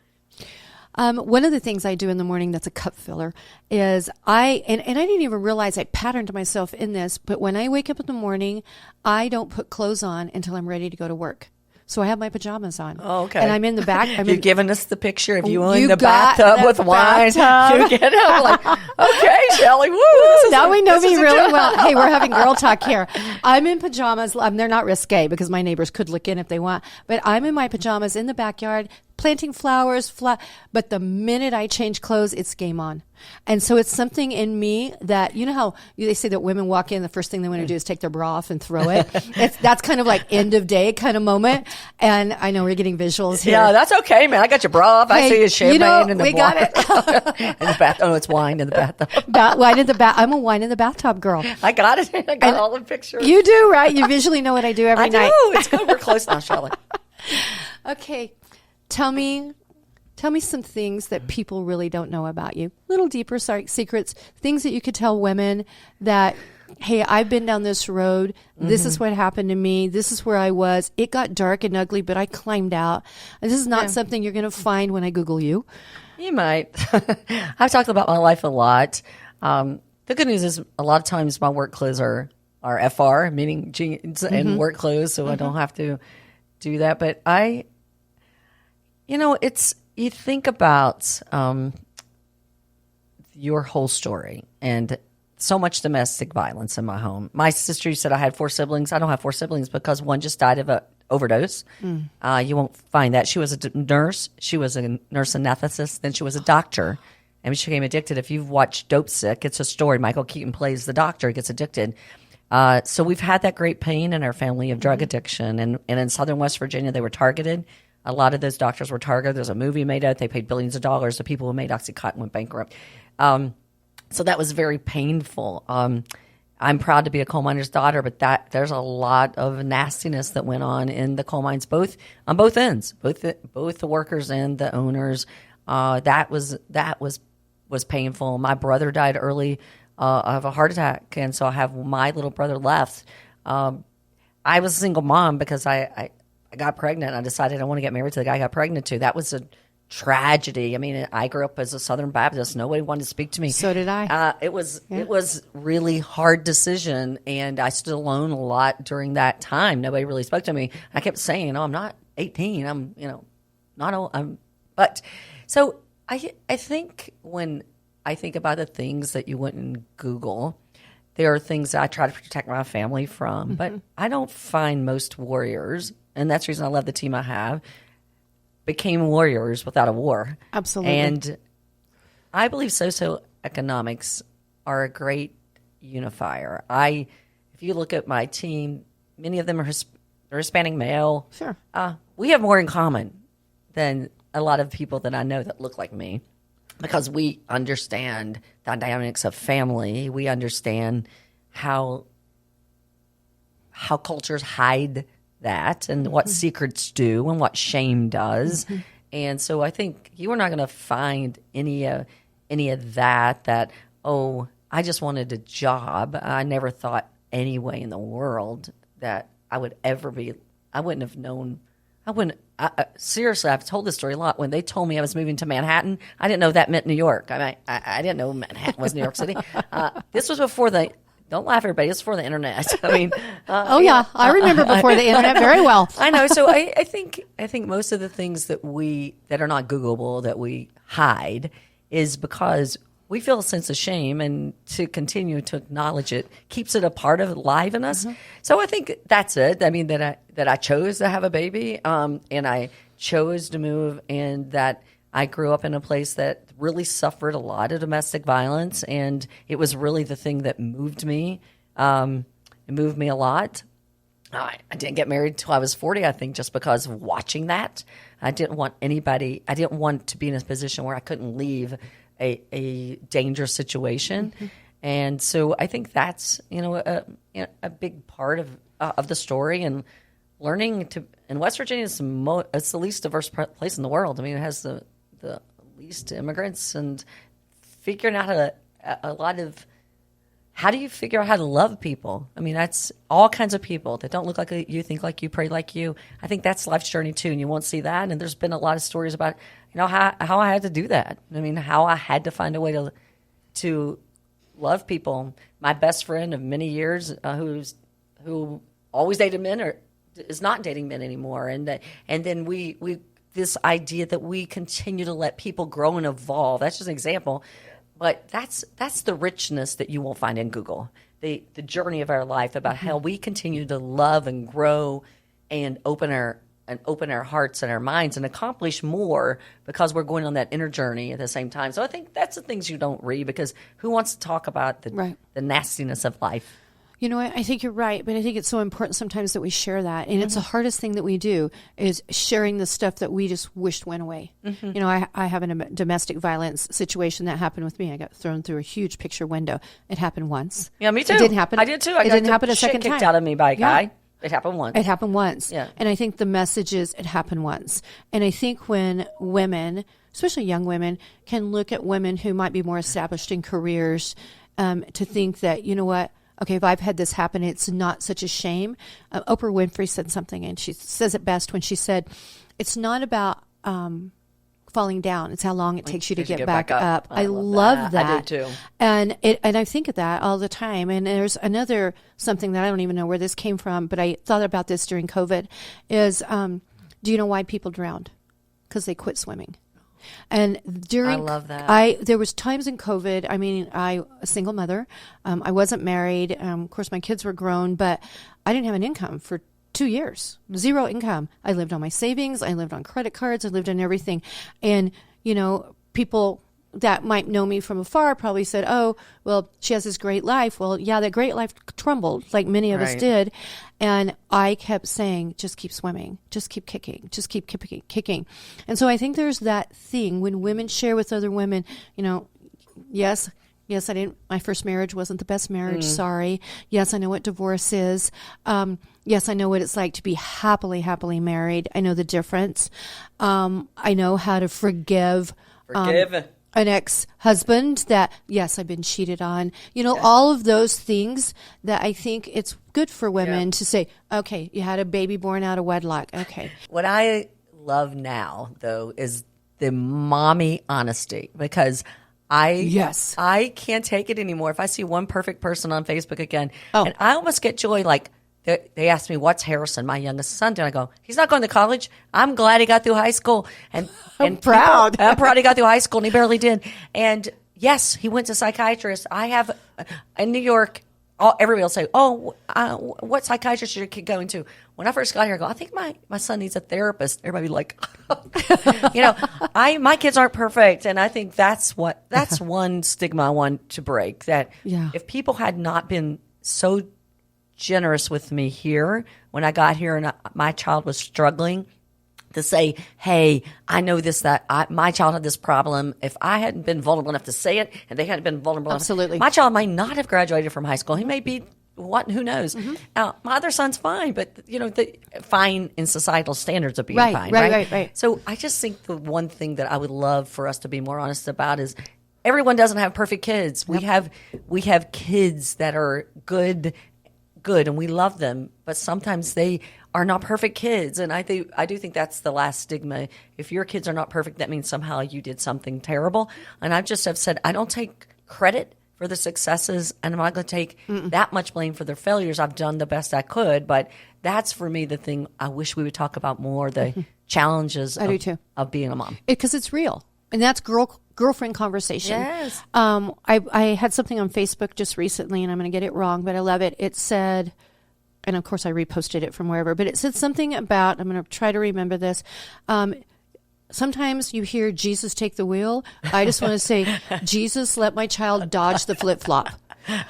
One of the things I do in the morning that's a cup filler is I didn't even realize I patterned myself in this, but when I wake up in the morning, I don't put clothes on until I'm ready to go to work. So I have my pajamas on. Oh, okay. And I'm in the back. You're giving us the picture of you in the bathtub with wine. You get up like, okay, Shelley, woo. Now we know me really well. Hey, we're having girl talk here. I'm in pajamas. They're not risque because my neighbors could look in if they want. But I'm in my pajamas in the backyard, planting flowers. But the minute I change clothes, it's game on. And so it's something in me that, you know how they say that women walk in, the first thing they want to do is take their bra off and throw it. That's kind of like end of day kind of moment. And I know we're getting visuals here. Yeah, that's okay, man. I got your bra off. I see a champagne in the we got it. in the bath. Oh, it's wine in the bathtub. Wine in the I'm a wine in the bathtub girl. I got it. I got all the pictures. You do, right? You visually know what I do every night. I do. It's good. We're close now, Shelley. Okay. Tell me some things that people really don't know about you. Little deeper secrets, things that you could tell women that, hey, I've been down this road. This is what happened to me. This is where I was. It got dark and ugly, but I climbed out. And this is not something you're going to find when I Google you. You might. I've talked about my life a lot. The good news is a lot of times my work clothes are FR, meaning jeans and work clothes, so I don't have to do that. But you think about your whole story and so much domestic violence in my home. My sister said I had 4 siblings. I don't have 4 siblings because one just died of an overdose. You won't find that. She was a nurse. She was a nurse anesthetist. Then she was a doctor, and she became addicted. If you've watched Dope Sick, it's a story. Michael Keaton plays the doctor, gets addicted. So we've had that great pain in our family of drug addiction. And in southern West Virginia, they were targeted. A lot of those doctors were targeted. There's a movie made out. They paid billions of dollars. The people who made OxyContin went bankrupt. So that was very painful. I'm proud to be a coal miner's daughter, but there's a lot of nastiness that went on in the coal mines, on both ends, both the workers and the owners. That was painful. My brother died early of a heart attack, and so I have my little brother left. I was a single mom because I got pregnant. I decided I want to get married to the guy I got pregnant to. That was a tragedy. I mean, I grew up as a Southern Baptist. Nobody wanted to speak to me. So did I. It was really hard decision, and I stood alone a lot during that time. Nobody really spoke to me. I kept saying, "No, I'm not 18. I'm not old." But so I think when I think about the things that you wouldn't Google, there are things that I try to protect my family from, but I don't find most warriors. And that's the reason I love the team I have, became warriors without a war. Absolutely. And I believe socioeconomics are a great unifier. If you look at my team, many of them are Hispanic male. Sure. We have more in common than a lot of people that I know that look like me, because we understand the dynamics of family. We understand how cultures hide that and what secrets do and what shame does. And so I think you are not going to find any of that, I just wanted a job. I never thought any way in the world that I would ever be. I wouldn't have known. Seriously, I've told this story a lot. When they told me I was moving to Manhattan, I didn't know that meant New York. I didn't know Manhattan was New York City. This was before don't laugh, everybody. It's before the internet. I mean, I remember before the internet very well. I know. So I think most of the things that are not Googleable, that we hide, is because we feel a sense of shame, and to continue to acknowledge it keeps it a part of life in us. So I think that's it. I mean, that I chose to have a baby, and I chose to move, and that I grew up in a place that really suffered a lot of domestic violence, and it was really the thing that moved me. It moved me a lot. I didn't get married until I was 40, I think, just because of watching that. I didn't want to be in a position where I couldn't leave a dangerous situation. Mm-hmm. And so I think that's, a big part of the story, and learning to, in West Virginia, it's the least diverse place in the world. I mean, it has the least immigrants, and figuring out how do you figure out how to love people? I mean, that's all kinds of people that don't look like you, think like you, pray like you. I think that's life's journey too, and you won't see that. And there's been a lot of stories about, how I had to do that. I mean, how I had to find a way to love people. My best friend of many years, who always dated men, or is not dating men anymore, and then we this idea that we continue to let people grow and evolve. That's just an example. But that's the richness that you won't find in Google. The journey of our life, about how we continue to love and grow and open our hearts and our minds and accomplish more because we're going on that inner journey at the same time. So I think that's the things you don't read, because who wants to talk about the nastiness of life? I think you're right, but I think it's so important sometimes that we share that. And it's the hardest thing that we do, is sharing the stuff that we just wished went away. Mm-hmm. I have a domestic violence situation that happened with me. I got thrown through a huge picture window. It happened once. Yeah, me too. It didn't happen. I did too. It didn't happen a second time. Kicked out of me by a guy. It happened once. It happened once. Yeah. And I think the message is it happened once. And I think when women, especially young women, can look at women who might be more established in careers, to think that, okay, if I've had this happen, it's not such a shame. Oprah Winfrey said something, and she says it best when she said, it's not about falling down. It's how long it takes you to get back up. I love that. I do too. And I think of that all the time. And there's something that I don't even know where this came from, but I thought about this during COVID, is do you know why people drowned? Because they quit swimming. And I love that. There was times in COVID. I mean, a single mother. I wasn't married. Of course, my kids were grown, but I didn't have an income for 2 years. Zero income. I lived on my savings. I lived on credit cards. I lived on everything. And people that might know me from afar probably said, "Oh, well, she has this great life." Well, yeah, that great life crumbled, like many of us did. And I kept saying, just keep swimming, just keep kicking, just keep kicking. And so I think there's that thing when women share with other women, yes, I didn't, my first marriage wasn't the best marriage. Sorry. Yes, I know what divorce is. Yes, I know what it's like to be happily married. I know the difference. I know how to forgive. An ex-husband that, yes, I've been cheated on. All of those things that I think it's good for women to say, okay, you had a baby born out of wedlock. Okay. What I love now, though, is the mommy honesty, because I can't take it anymore. If I see one perfect person on Facebook again, and I almost get joy, like, they asked me, what's Harrison, my youngest son, doing? I go, he's not going to college. I'm glad he got through high school. And I'm proud. I'm proud he got through high school, and he barely did. And yes, he went to psychiatrist. I have, in New York, everybody will say, what psychiatrist is your kid going to? When I first got here, I go, I think my son needs a therapist. Everybody be like, my kids aren't perfect. And I think that's one stigma I want to break, that if people had not been so generous with me here when I got here and my child was struggling, to say, hey, I know this, my child had this problem. If I hadn't been vulnerable enough to say it, and they hadn't been vulnerable Absolutely. enough, my child might not have graduated from high school. He may be, who knows? Mm-hmm. My other son's fine, but, fine in societal standards of being fine, right? So I just think the one thing that I would love for us to be more honest about is everyone doesn't have perfect kids. Yep. We have kids that are good, and we love them, but sometimes they are not perfect kids. And I do think that's the last stigma. If your kids are not perfect, that means somehow you did something terrible. And I just have said, I don't take credit for the successes, and I'm not going to take that much blame for their failures. I've done the best I could, but that's for me the thing I wish we would talk about more, the challenges of being a mom. Because it's real. And that's girlfriend conversation. Yes. I had something on Facebook just recently, and I'm going to get it wrong, but I love it. It said, and of course I reposted it from wherever, but it said something about, I'm going to try to remember this. sometimes you hear Jesus take the wheel. I just want to say, Jesus, let my child dodge the flip-flop.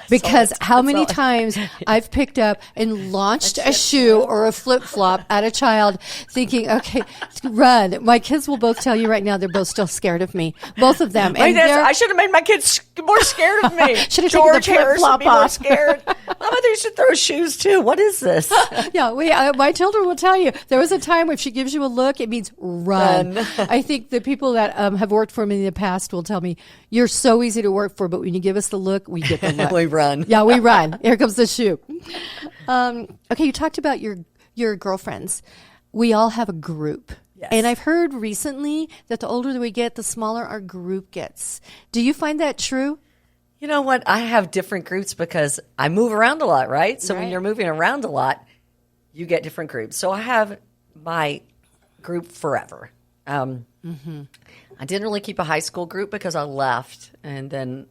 Because how many times I've picked up and launched a shoe or a flip-flop at a child thinking, okay, run. My kids will both tell you right now they're both still scared of me. Both of them. And I should have made my kids more scared of me. Should have taken the flip-flop off. More scared. My mother used to throw shoes too. What is this? Yeah, my children will tell you. There was a time if she gives you a look, it means run. I think the people that have worked for me in the past will tell me, you're so easy to work for, but when you give us the look, we get the look. We run. Yeah, we run. Here comes the shoe. Okay, you talked about your girlfriends. We all have a group. Yes. And I've heard recently that the older we get, the smaller our group gets. Do you find that true? You know what? I have different groups because I move around a lot, right? So when you're moving around a lot, you get different groups. So I have my group forever. I didn't really keep a high school group because I left, and then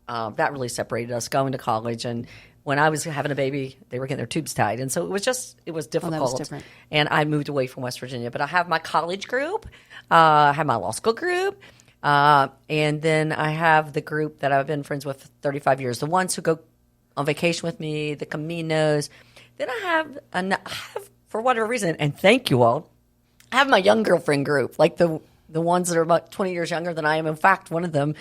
that really separated us going to college. And when I was having a baby, they were getting their tubes tied. And so it was difficult. that was different. And I moved away from West Virginia. But I have my college group. I have my law school group. And then I have the group that I've been friends with for 35 years, the ones who go on vacation with me, the Caminos. Then I have, for whatever reason, and thank you all, I have my young girlfriend group, like the ones that are about 20 years younger than I am. In fact, one of them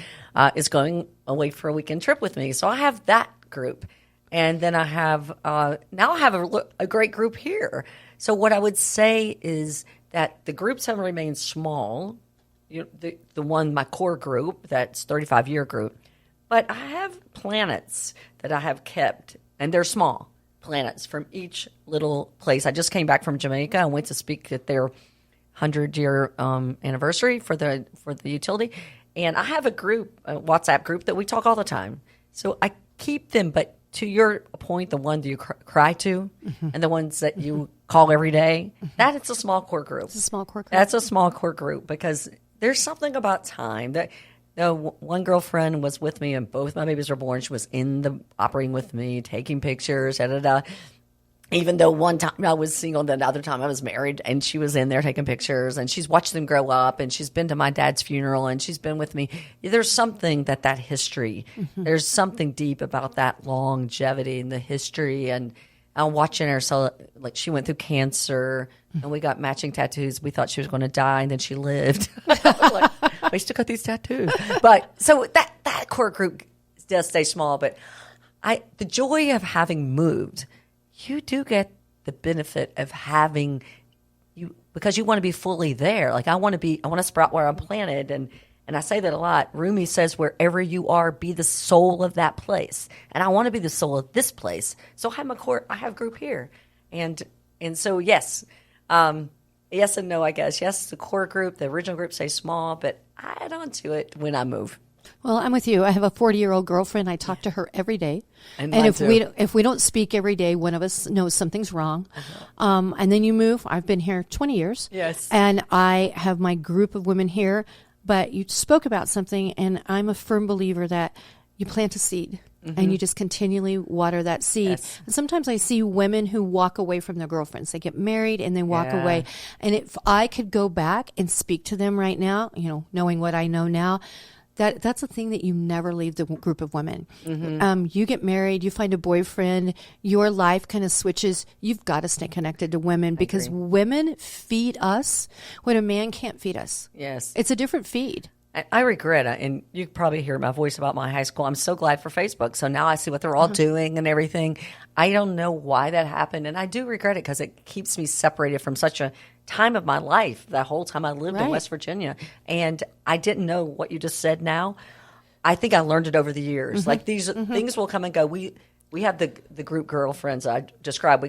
is going away for a weekend trip with me. So I have that group. And then I have, now I have a great group here. So what I would say is that the groups have remained small. My core group, that's 35-year group. But I have planets that I have kept, and they're small planets from each little place. I just came back from Jamaica. I went to speak at their 100-year anniversary for the utility. And I have a group, a WhatsApp group, that we talk all the time. So I keep them, but to your point, the one that you cry to and the ones that you call every day, that is a small core group. It's a small core group. That's a small core group because there's something about time that one girlfriend was with me and both my babies were born. She was in the operating with me, taking pictures, even though one time I was single, the other time I was married, and she was in there taking pictures, and she's watched them grow up, and she's been to my dad's funeral, and she's been with me. There's something that history, there's something deep about that longevity and the history, and I'm watching her, so like she went through cancer, and we got matching tattoos. We thought she was going to die, and then she lived. Like, we still got these tattoos. But so that core group does stay small, but the joy of having moved, you do get the benefit of having you because you want to be fully there. Like I want to sprout where I'm planted, and I say that a lot. Rumi says, "Wherever you are, be the soul of that place." And I want to be the soul of this place. So I have group here, and so yes, yes and no, I guess. Yes, the core group, the original group, stays small, but I add on to it when I move. Well, I'm with you. I have a 40-year-old girlfriend. I talk to her every day. And if we don't speak every day, one of us knows something's wrong. And then you move. I've been here 20 years. Yes. And I have my group of women here. But you spoke about something, and I'm a firm believer that you plant a seed. And you just continually water that seed. Yes. And sometimes I see women who walk away from their girlfriends. They get married and they walk away. And if I could go back and speak to them right now, knowing what I know now, that's a thing that you never leave the group of women. You get married, you find a boyfriend, your life kind of switches. You've got to stay connected to women because women feed us when a man can't feed us. Yes. It's a different feed. I regret it, and you probably hear my voice about my high school. I'm so glad for Facebook. So now I see what they're all doing and everything. I don't know why that happened, and I do regret it because it keeps me separated from such a time of my life, the whole time I lived in West Virginia. And I didn't know what you just said now. I think I learned it over the years. Like these things will come and go. We have the group girlfriends I described.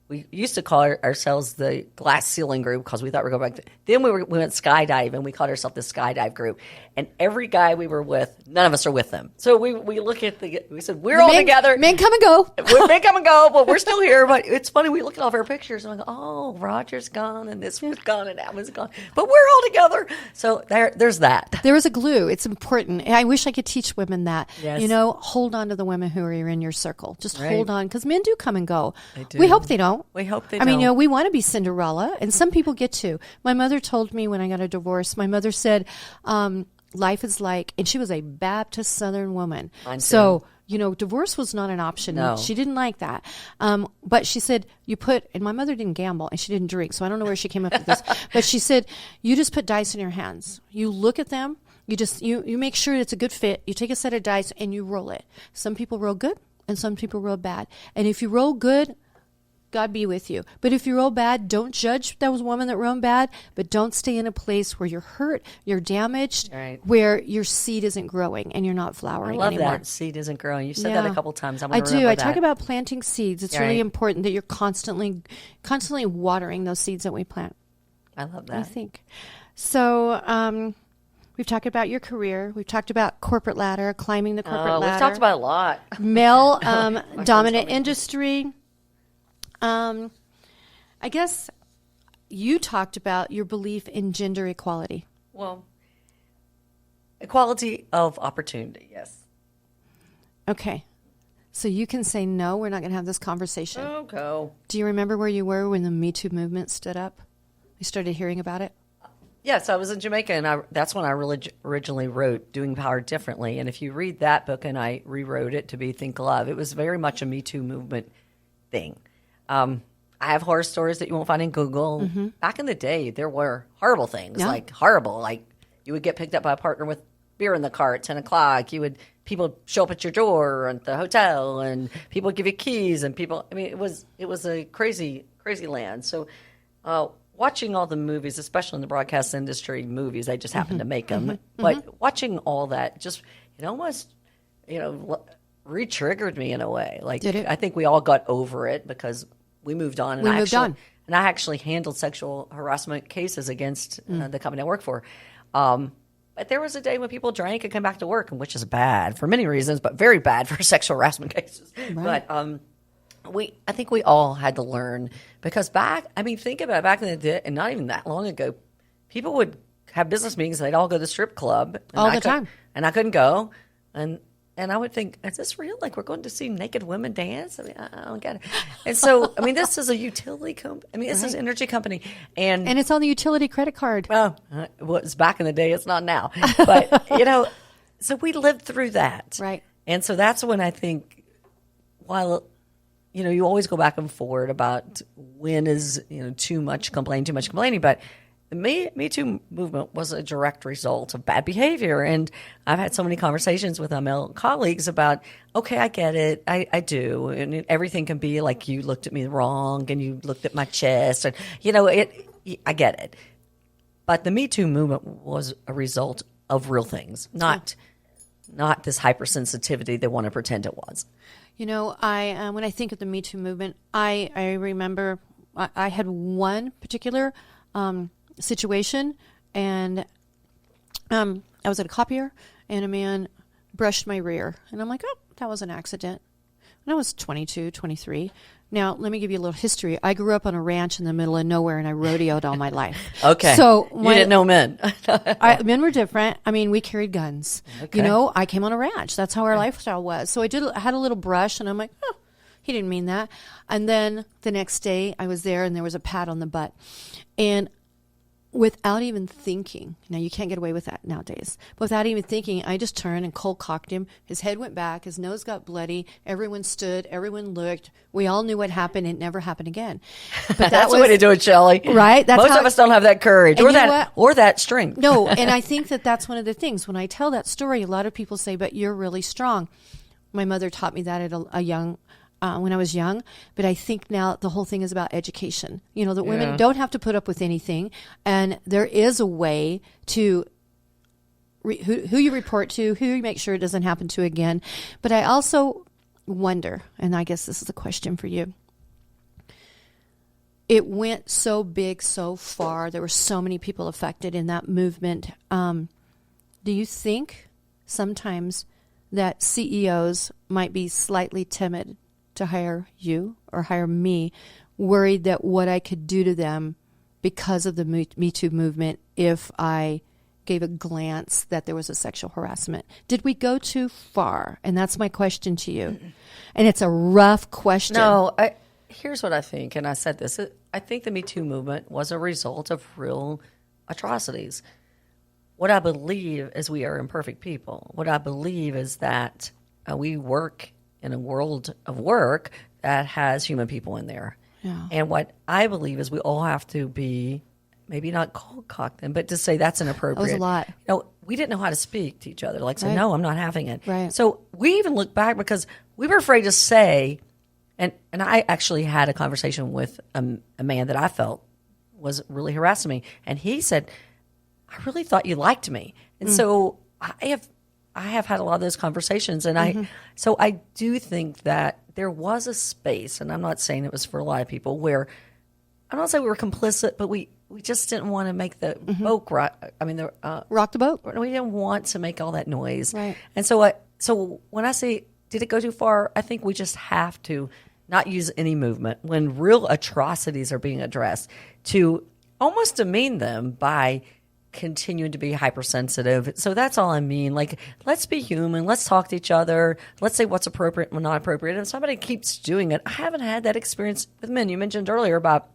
We used to call ourselves the glass ceiling group because we thought we were going back. Then we went skydive, and we called ourselves the skydive group. And every guy we were with, none of us are with them. So we look at we said, we're all together. Men come and go. Men come and go, but we're still here. But it's funny, we look at all of our pictures, and we go, oh, Roger's gone, and this one's gone, and that one's gone. But we're all together. So there's that. There is a glue. It's important. And I wish I could teach women that. Yes. Hold on to the women who are in your circle. Just hold on, because men do come and go. They do. We hope they don't. don't. We hope they I mean, don't. we want to be Cinderella, and some people get to. My mother told me when I got a divorce, my mother said, life is like, and she was a Baptist Southern woman. Mine too. So, divorce was not an option. No. She didn't like that. But she said, and my mother didn't gamble and she didn't drink, so I don't know where she came up with this. But she said, you just put dice in your hands. You look at them, you make sure it's a good fit. You take a set of dice and you roll it. Some people roll good and some people roll bad. And if you roll good, God be with you. But if you roll bad, don't judge that was a woman that rolled bad, but don't stay in a place where you're hurt, you're damaged, Right. where your seed isn't growing and you're not flowering I love anymore. that. Seed isn't growing. You said that a couple times. I do. I talk that. about planting seeds. It's really important that you're constantly watering those seeds that we plant. I love that. I think. So we've talked about your career. We've talked about corporate ladder, climbing the corporate ladder. We've talked about a lot. Male dominant industry. I guess you talked about your belief in gender equality. Well, equality of opportunity, yes. Okay. So you can say, no, we're not going to have this conversation. Oh, go. Do you remember where you were when the Me Too movement stood up? You started hearing about it? Yes, I was in Jamaica, and that's when I originally wrote Doing Power Differently. And if you read that book, and I rewrote it to be Think Love, it was very much a Me Too movement thing. I have horror stories that you won't find in Google. Mm-hmm. Back in the day, there were horrible things, like you would get picked up by a partner with beer in the car at 10 o'clock. People show up at your door at the hotel, and people would give you keys, and it was a crazy, crazy land. So watching all the movies, especially in the broadcast industry movies, I just happened to make them. Mm-hmm. But watching all that just, it almost, re-triggered me in a way. Did it? I think we all got over it because we moved on. And I actually handled sexual harassment cases against the company I work for. But there was a day when people drank and came back to work, which is bad for many reasons, but very bad for sexual harassment cases. Right. But I think we all had to learn because think about it, back in the day, and not even that long ago, people would have business meetings and they'd all go to the strip club. All the time. And I couldn't go. And I would think, is this real? Like, we're going to see naked women dance? I mean, I don't get it. And so, this is a utility company. This is an energy company. And it's on the utility credit card. Well, it was back in the day. It's not now. But, so we lived through that. Right. And so that's when I think, while, you always go back and forward about when is, too much complaining. But the Me Too movement was a direct result of bad behavior. And I've had so many conversations with my male colleagues about, okay, I get it. I do. And everything can be like, you looked at me wrong and you looked at my chest. And, I get it. But the Me Too movement was a result of real things, not this hypersensitivity they want to pretend it was. When I think of the Me Too movement, I remember I had one particular situation, and I was at a copier, and a man brushed my rear, and I'm like, oh, that was an accident. And I was 22, 23. Now, let me give you a little history. I grew up on a ranch in the middle of nowhere, and I rodeoed all my life. Okay. So you didn't know men. Men were different. We carried guns. Okay. I came on a ranch. That's how our lifestyle was. So I had a little brush, and I'm like, oh, he didn't mean that. And then the next day, I was there, and there was a pat on the butt. And without even thinking, now you can't get away with that nowadays, but without even thinking, I just turned and cold cocked him. His head went back, his nose got bloody, everyone stood, everyone looked. We all knew what happened. It never happened again. But that's the way to do it, Shelley. Right? Most of us don't have that courage or that strength. No, and I think that's one of the things. When I tell that story, a lot of people say, but you're really strong. My mother taught me that at when I was young, but I think now the whole thing is about education. That women don't have to put up with anything, and there is a way to who you report to, who you make sure it doesn't happen to again. But I also wonder, and I guess this is a question for you. It went so big, so far. There were so many people affected in that movement. Do you think sometimes that CEOs might be slightly timid to hire you or hire me, worried that what I could do to them because of the Me Too movement if I gave a glance that there was a sexual harassment? Did we go too far? And that's my question to you. And it's a rough question. No, here's what I think, and I said this. I think the Me Too movement was a result of real atrocities. What I believe is we are imperfect people. What I believe is that we work in a world of work that has human people in there. Yeah. And what I believe is we all have to be, maybe not cold cock them, but to say that's inappropriate. That was a lot. We didn't know how to speak to each other. Like say, Right. no, I'm not having it. Right. So we even look back because we were afraid to say, and I actually had a conversation with a man that I felt was really harassing me. And he said, I really thought you liked me. And so I have had a lot of those conversations. And so I do think that there was a space, and I'm not saying it was for a lot of people, where I don't say we were complicit, but we just didn't want to make the boat rock. I mean, Rock the boat. we didn't want to make all that noise. Right. And so when I say, did it go too far? I think we just have to not use any movement when real atrocities are being addressed to almost demean them by continuing to be hypersensitive. So that's all I mean. Like, let's be human. Let's talk to each other. Let's say what's appropriate and not appropriate. And somebody keeps doing it. I haven't had that experience with men. You mentioned earlier about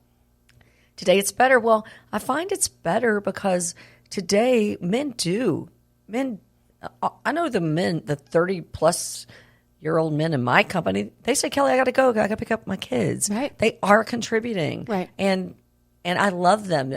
today it's better. Well, I find it's better because today men, I know the 30-plus-year-old men in my company, they say, Kelly, I got to go. I got to pick up my kids. Right. They are contributing. Right. And I love them.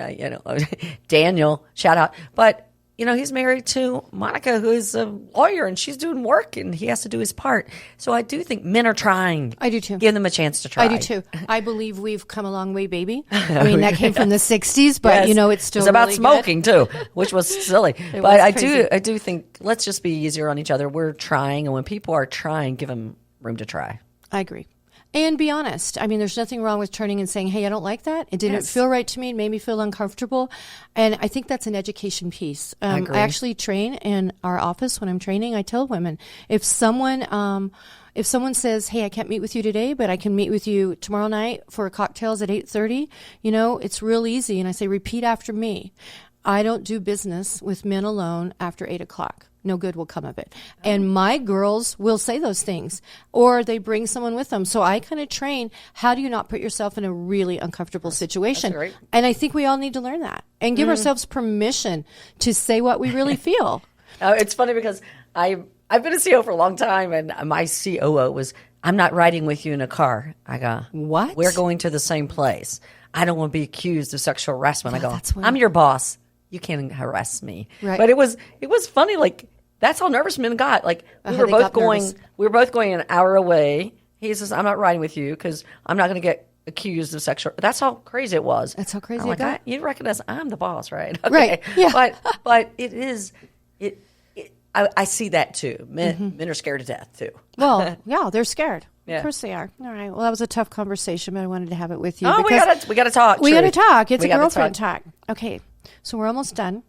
Daniel, shout out. But, he's married to Monica, who is a lawyer, and she's doing work, and he has to do his part. So I do think men are trying. I do too. Give them a chance to try. I do too. I believe we've come a long way, baby. I mean, that came from the 60s, but Yes. it's still It's about really smoking too, which was silly. But was I crazy. do think let's just be easier on each other. We're trying, and when people are trying, give them room to try. I agree. And be honest. I mean, there's nothing wrong with turning and saying, hey, I don't like that. It didn't feel right to me. It made me feel uncomfortable. And I think that's an education piece. I agree. actually train in our office when I'm training. I tell women, if someone says, hey, I can't meet with you today, but I can meet with you tomorrow night for cocktails at 8:30, it's real easy. And I say, repeat after me. I don't do business with men alone after 8 o'clock. No good will come of it. And my girls will say those things, or they bring someone with them. So I kind of train, how do you not put yourself in a really uncomfortable situation? That's great. And I think we all need to learn that and give ourselves permission to say what we really feel. It's funny because I've been a CEO for a long time, and my COO was, I'm not riding with you in a car. I go, What? We're going to the same place. I don't want to be accused of sexual harassment. I go, that's when- I'm your boss. You can't harass me. Right. But it was funny. Like, that's how nervous men got. Like, we were they both got going. nervous. We were both going an hour away. He says, "I'm not riding with you because I'm not going to get accused of sexual." That's how crazy it was. That's how crazy I'm it like, got. You recognize I'm the boss, right? Okay. Right. Yeah. But it is. I see that too. Men are scared to death too. Well, yeah, they're scared. Yeah. Of course they are. All right. Well, that was a tough conversation, but I wanted to have it with you. Oh, because we got to talk. We got to Trudy. talk. It's We a gotta girlfriend talk. Okay. So we're almost done.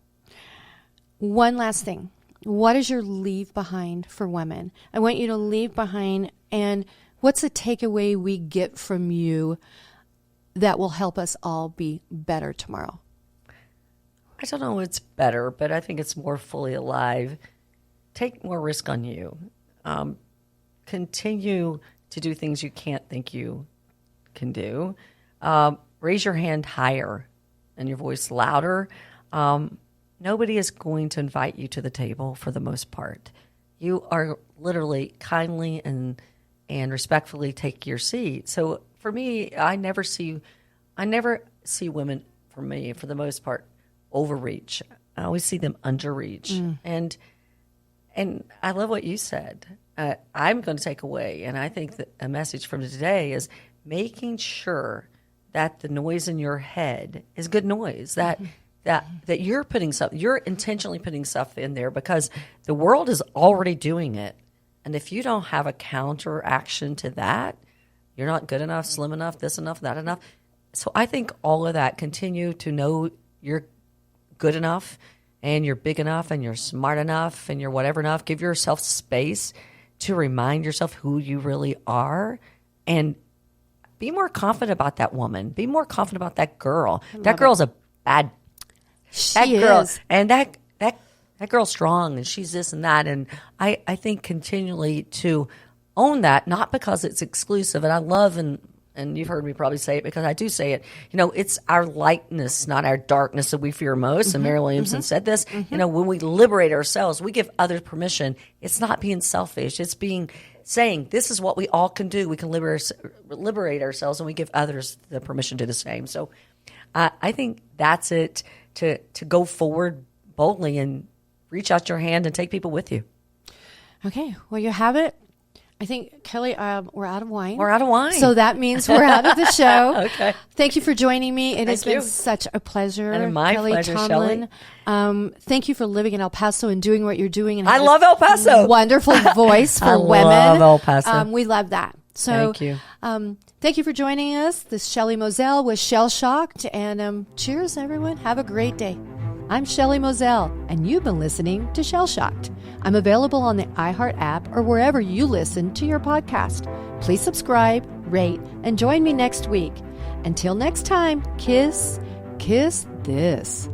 One last thing. What is your leave behind for women? I want you to leave behind, and what's a takeaway we get from you that will help us all be better tomorrow? I don't know what's better, but I think it's more fully alive. Take more risk on you. Continue to do things you can't think you can do. Raise your hand higher and your voice louder. Nobody is going to invite you to the table for the most part. You are literally kindly and respectfully take your seat. So for me, I never see women, for me, for the most part, overreach. I always see them underreach. And I love what you said. I'm going to take away, and I think that a message from today is making sure that the noise in your head is good noise, that you're putting stuff, you're intentionally putting stuff in there because the world is already doing it. And if you don't have a counteraction to that, you're not good enough, slim enough, this enough, that enough. So I think all of that, continue to know you're good enough and you're big enough and you're smart enough and you're whatever enough. Give yourself space to remind yourself who you really are and be more confident about that woman. Be more confident about that girl. That girl's a bad She girl, is. and that girl's strong, and she's this and that. And I think continually to own that, not because it's exclusive. And I love and and you've heard me probably say it because I do say it, it's our lightness, not our darkness that we fear most. And Mary Williamson said this, when we liberate ourselves, we give others permission. It's not being selfish. It's saying this is what we all can do. We can liberate ourselves, and we give others the permission to do the same. So I think that's it, to go forward boldly and reach out your hand and take people with you. Okay, well, you have it. I think, Kelly, we're out of wine. We're out of wine. So that means we're out of the show. Okay. Thank you for joining me. It has you. been such a pleasure. And my Kelly pleasure, Tomblin. Thank you for living in El Paso and doing what you're doing. And I love El Paso. Wonderful voice for women. I love El Paso. We love that. So thank you. Thank you for joining us. This is Shelley Moselle with Shell Shocked. And cheers, everyone. Have a great day. I'm Shelley Moselle, and you've been listening to Shell Shocked. I'm available on the iHeart app or wherever you listen to your podcast. Please subscribe, rate, and join me next week. Until next time, kiss this.